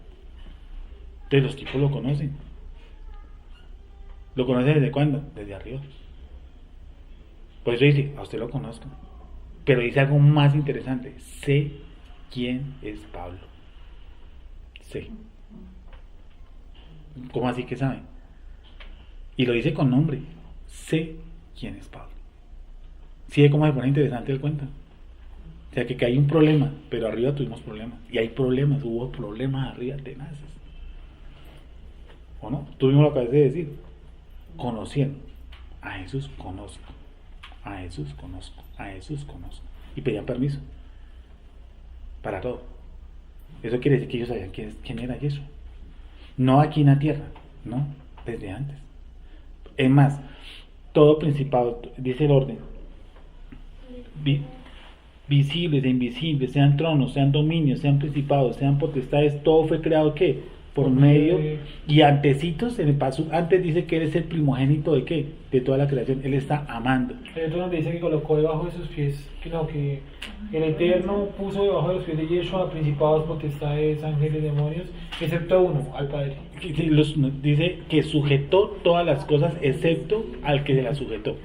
Entonces los tipos lo conocen. ¿Lo conocen desde cuándo? Desde arriba. Por eso dice, a usted lo conozco. Pero dice algo más interesante. Sé quién es Pablo. Sé. ¿Cómo así que sabe? Y lo dice con nombre. Sé quién es Pablo. ¿Sí ve cómo se pone interesante el cuento? O sea, que hay un problema, pero arriba tuvimos problemas. Y hay problemas, hubo problemas arriba tenaces. ¿O no? Tú mismo lo acabas de decir. Conociendo. A Jesús conozco. A Jesús conozco. A Jesús conozco. Y pedían permiso. Para todo. Eso quiere decir que ellos sabían quién era Jesús. No aquí en la tierra. No, desde antes. Es más, todo principado, dice el orden. Visibles e invisibles, sean tronos, sean dominios, sean principados, sean potestades, todo fue creado ¿qué? Por medio y antecitos en el paso, antes dice que él es el primogénito de ¿qué? De toda la creación, él está amando. Hay otro donde dice que colocó debajo de sus pies, que el Eterno puso debajo de los pies de Yeshua principados, potestades, ángeles, demonios, excepto uno, al Padre. Dice que sujetó todas las cosas excepto al que se las sujetó.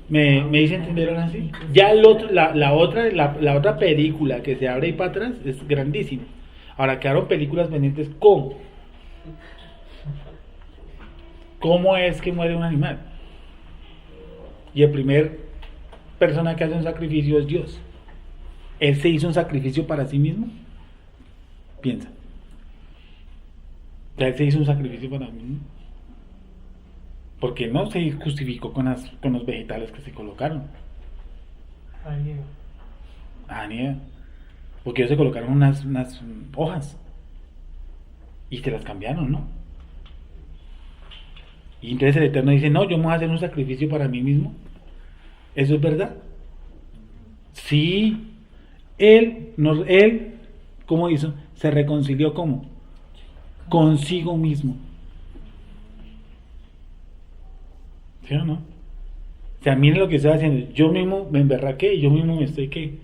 ¿Me hice entender ahora sí? Ya el otro, la otra película que se abre ahí para atrás es grandísima. Ahora quedaron películas pendientes. ¿Cómo es que muere un animal? Y el primer persona que hace un sacrificio es Dios. ¿Él se hizo un sacrificio para sí mismo? Piensa. ¿Él se hizo un sacrificio para sí mismo? Porque no se justificó con los vegetales que se colocaron. Niega. Porque ellos se colocaron unas hojas y se las cambiaron, ¿no? Y entonces el Eterno dice, no, yo me voy a hacer un sacrificio para mí mismo. ¿Eso es verdad? Sí. Él, ¿cómo hizo? Se reconcilió, ¿cómo? Consigo mismo. ¿Sí o no? O sea, miren lo que estoy haciendo. Yo mismo me emberraqué y yo mismo me estoy ¿qué?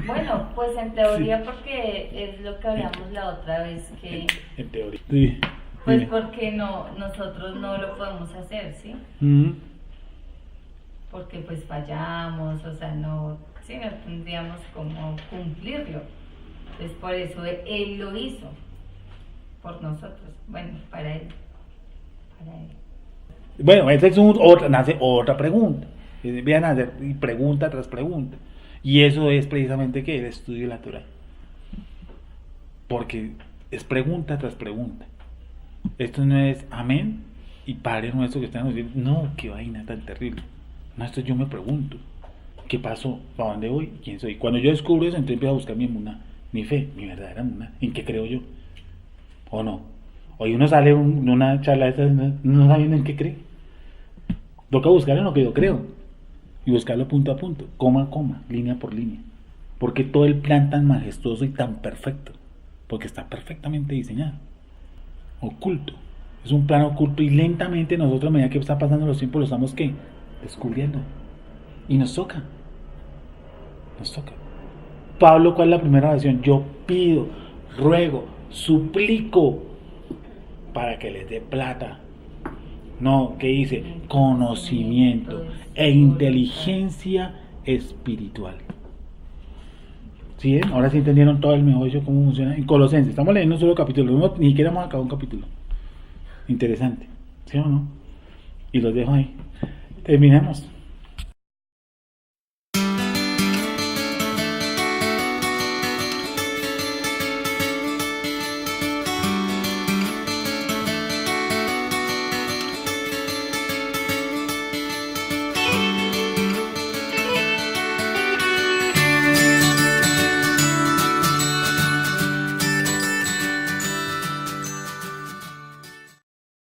Bueno, pues en teoría porque es lo que hablamos la otra vez que... En teoría. Sí. Pues porque nosotros no lo podemos hacer, ¿sí? Porque pues fallamos, o sea, no tendríamos como cumplirlo. Entonces por eso Él lo hizo, por nosotros, bueno, para Él. Bueno, esa es nace otra pregunta. Vean a hacer pregunta tras pregunta. Y eso es precisamente ¿qué? El estudio de la Torah. Porque es pregunta tras pregunta. Esto no es amén y Padre nuestro que están diciendo, no, qué vaina tan terrible. No, esto yo me pregunto, ¿qué pasó? ¿Para dónde voy? ¿Quién soy? Cuando yo descubro eso, entonces empiezo a buscar mi emuná, mi fe, mi verdadera emuná, ¿en qué creo yo? ¿O no? Hoy uno sale de una charla de esas, no sabiendo en qué cree. Toca buscar en lo que yo creo y buscarlo punto a punto, coma a coma, línea por línea. Porque todo el plan tan majestuoso y tan perfecto, porque está perfectamente diseñado, oculto, es un plan oculto y lentamente nosotros a medida que está pasando los tiempos lo estamos ¿qué? Descubriendo. Y nos toca. Pablo, ¿cuál es la primera oración? Yo pido, ruego, suplico para que les dé plata. No, ¿qué dice? Conocimiento e inteligencia espiritual. ¿Sí ven? Ahora sí entendieron todo el meollo, cómo funciona. En Colosenses, estamos leyendo un solo capítulo, ni siquiera hemos acabado un capítulo. Interesante, ¿sí o no? Y los dejo ahí. Terminemos.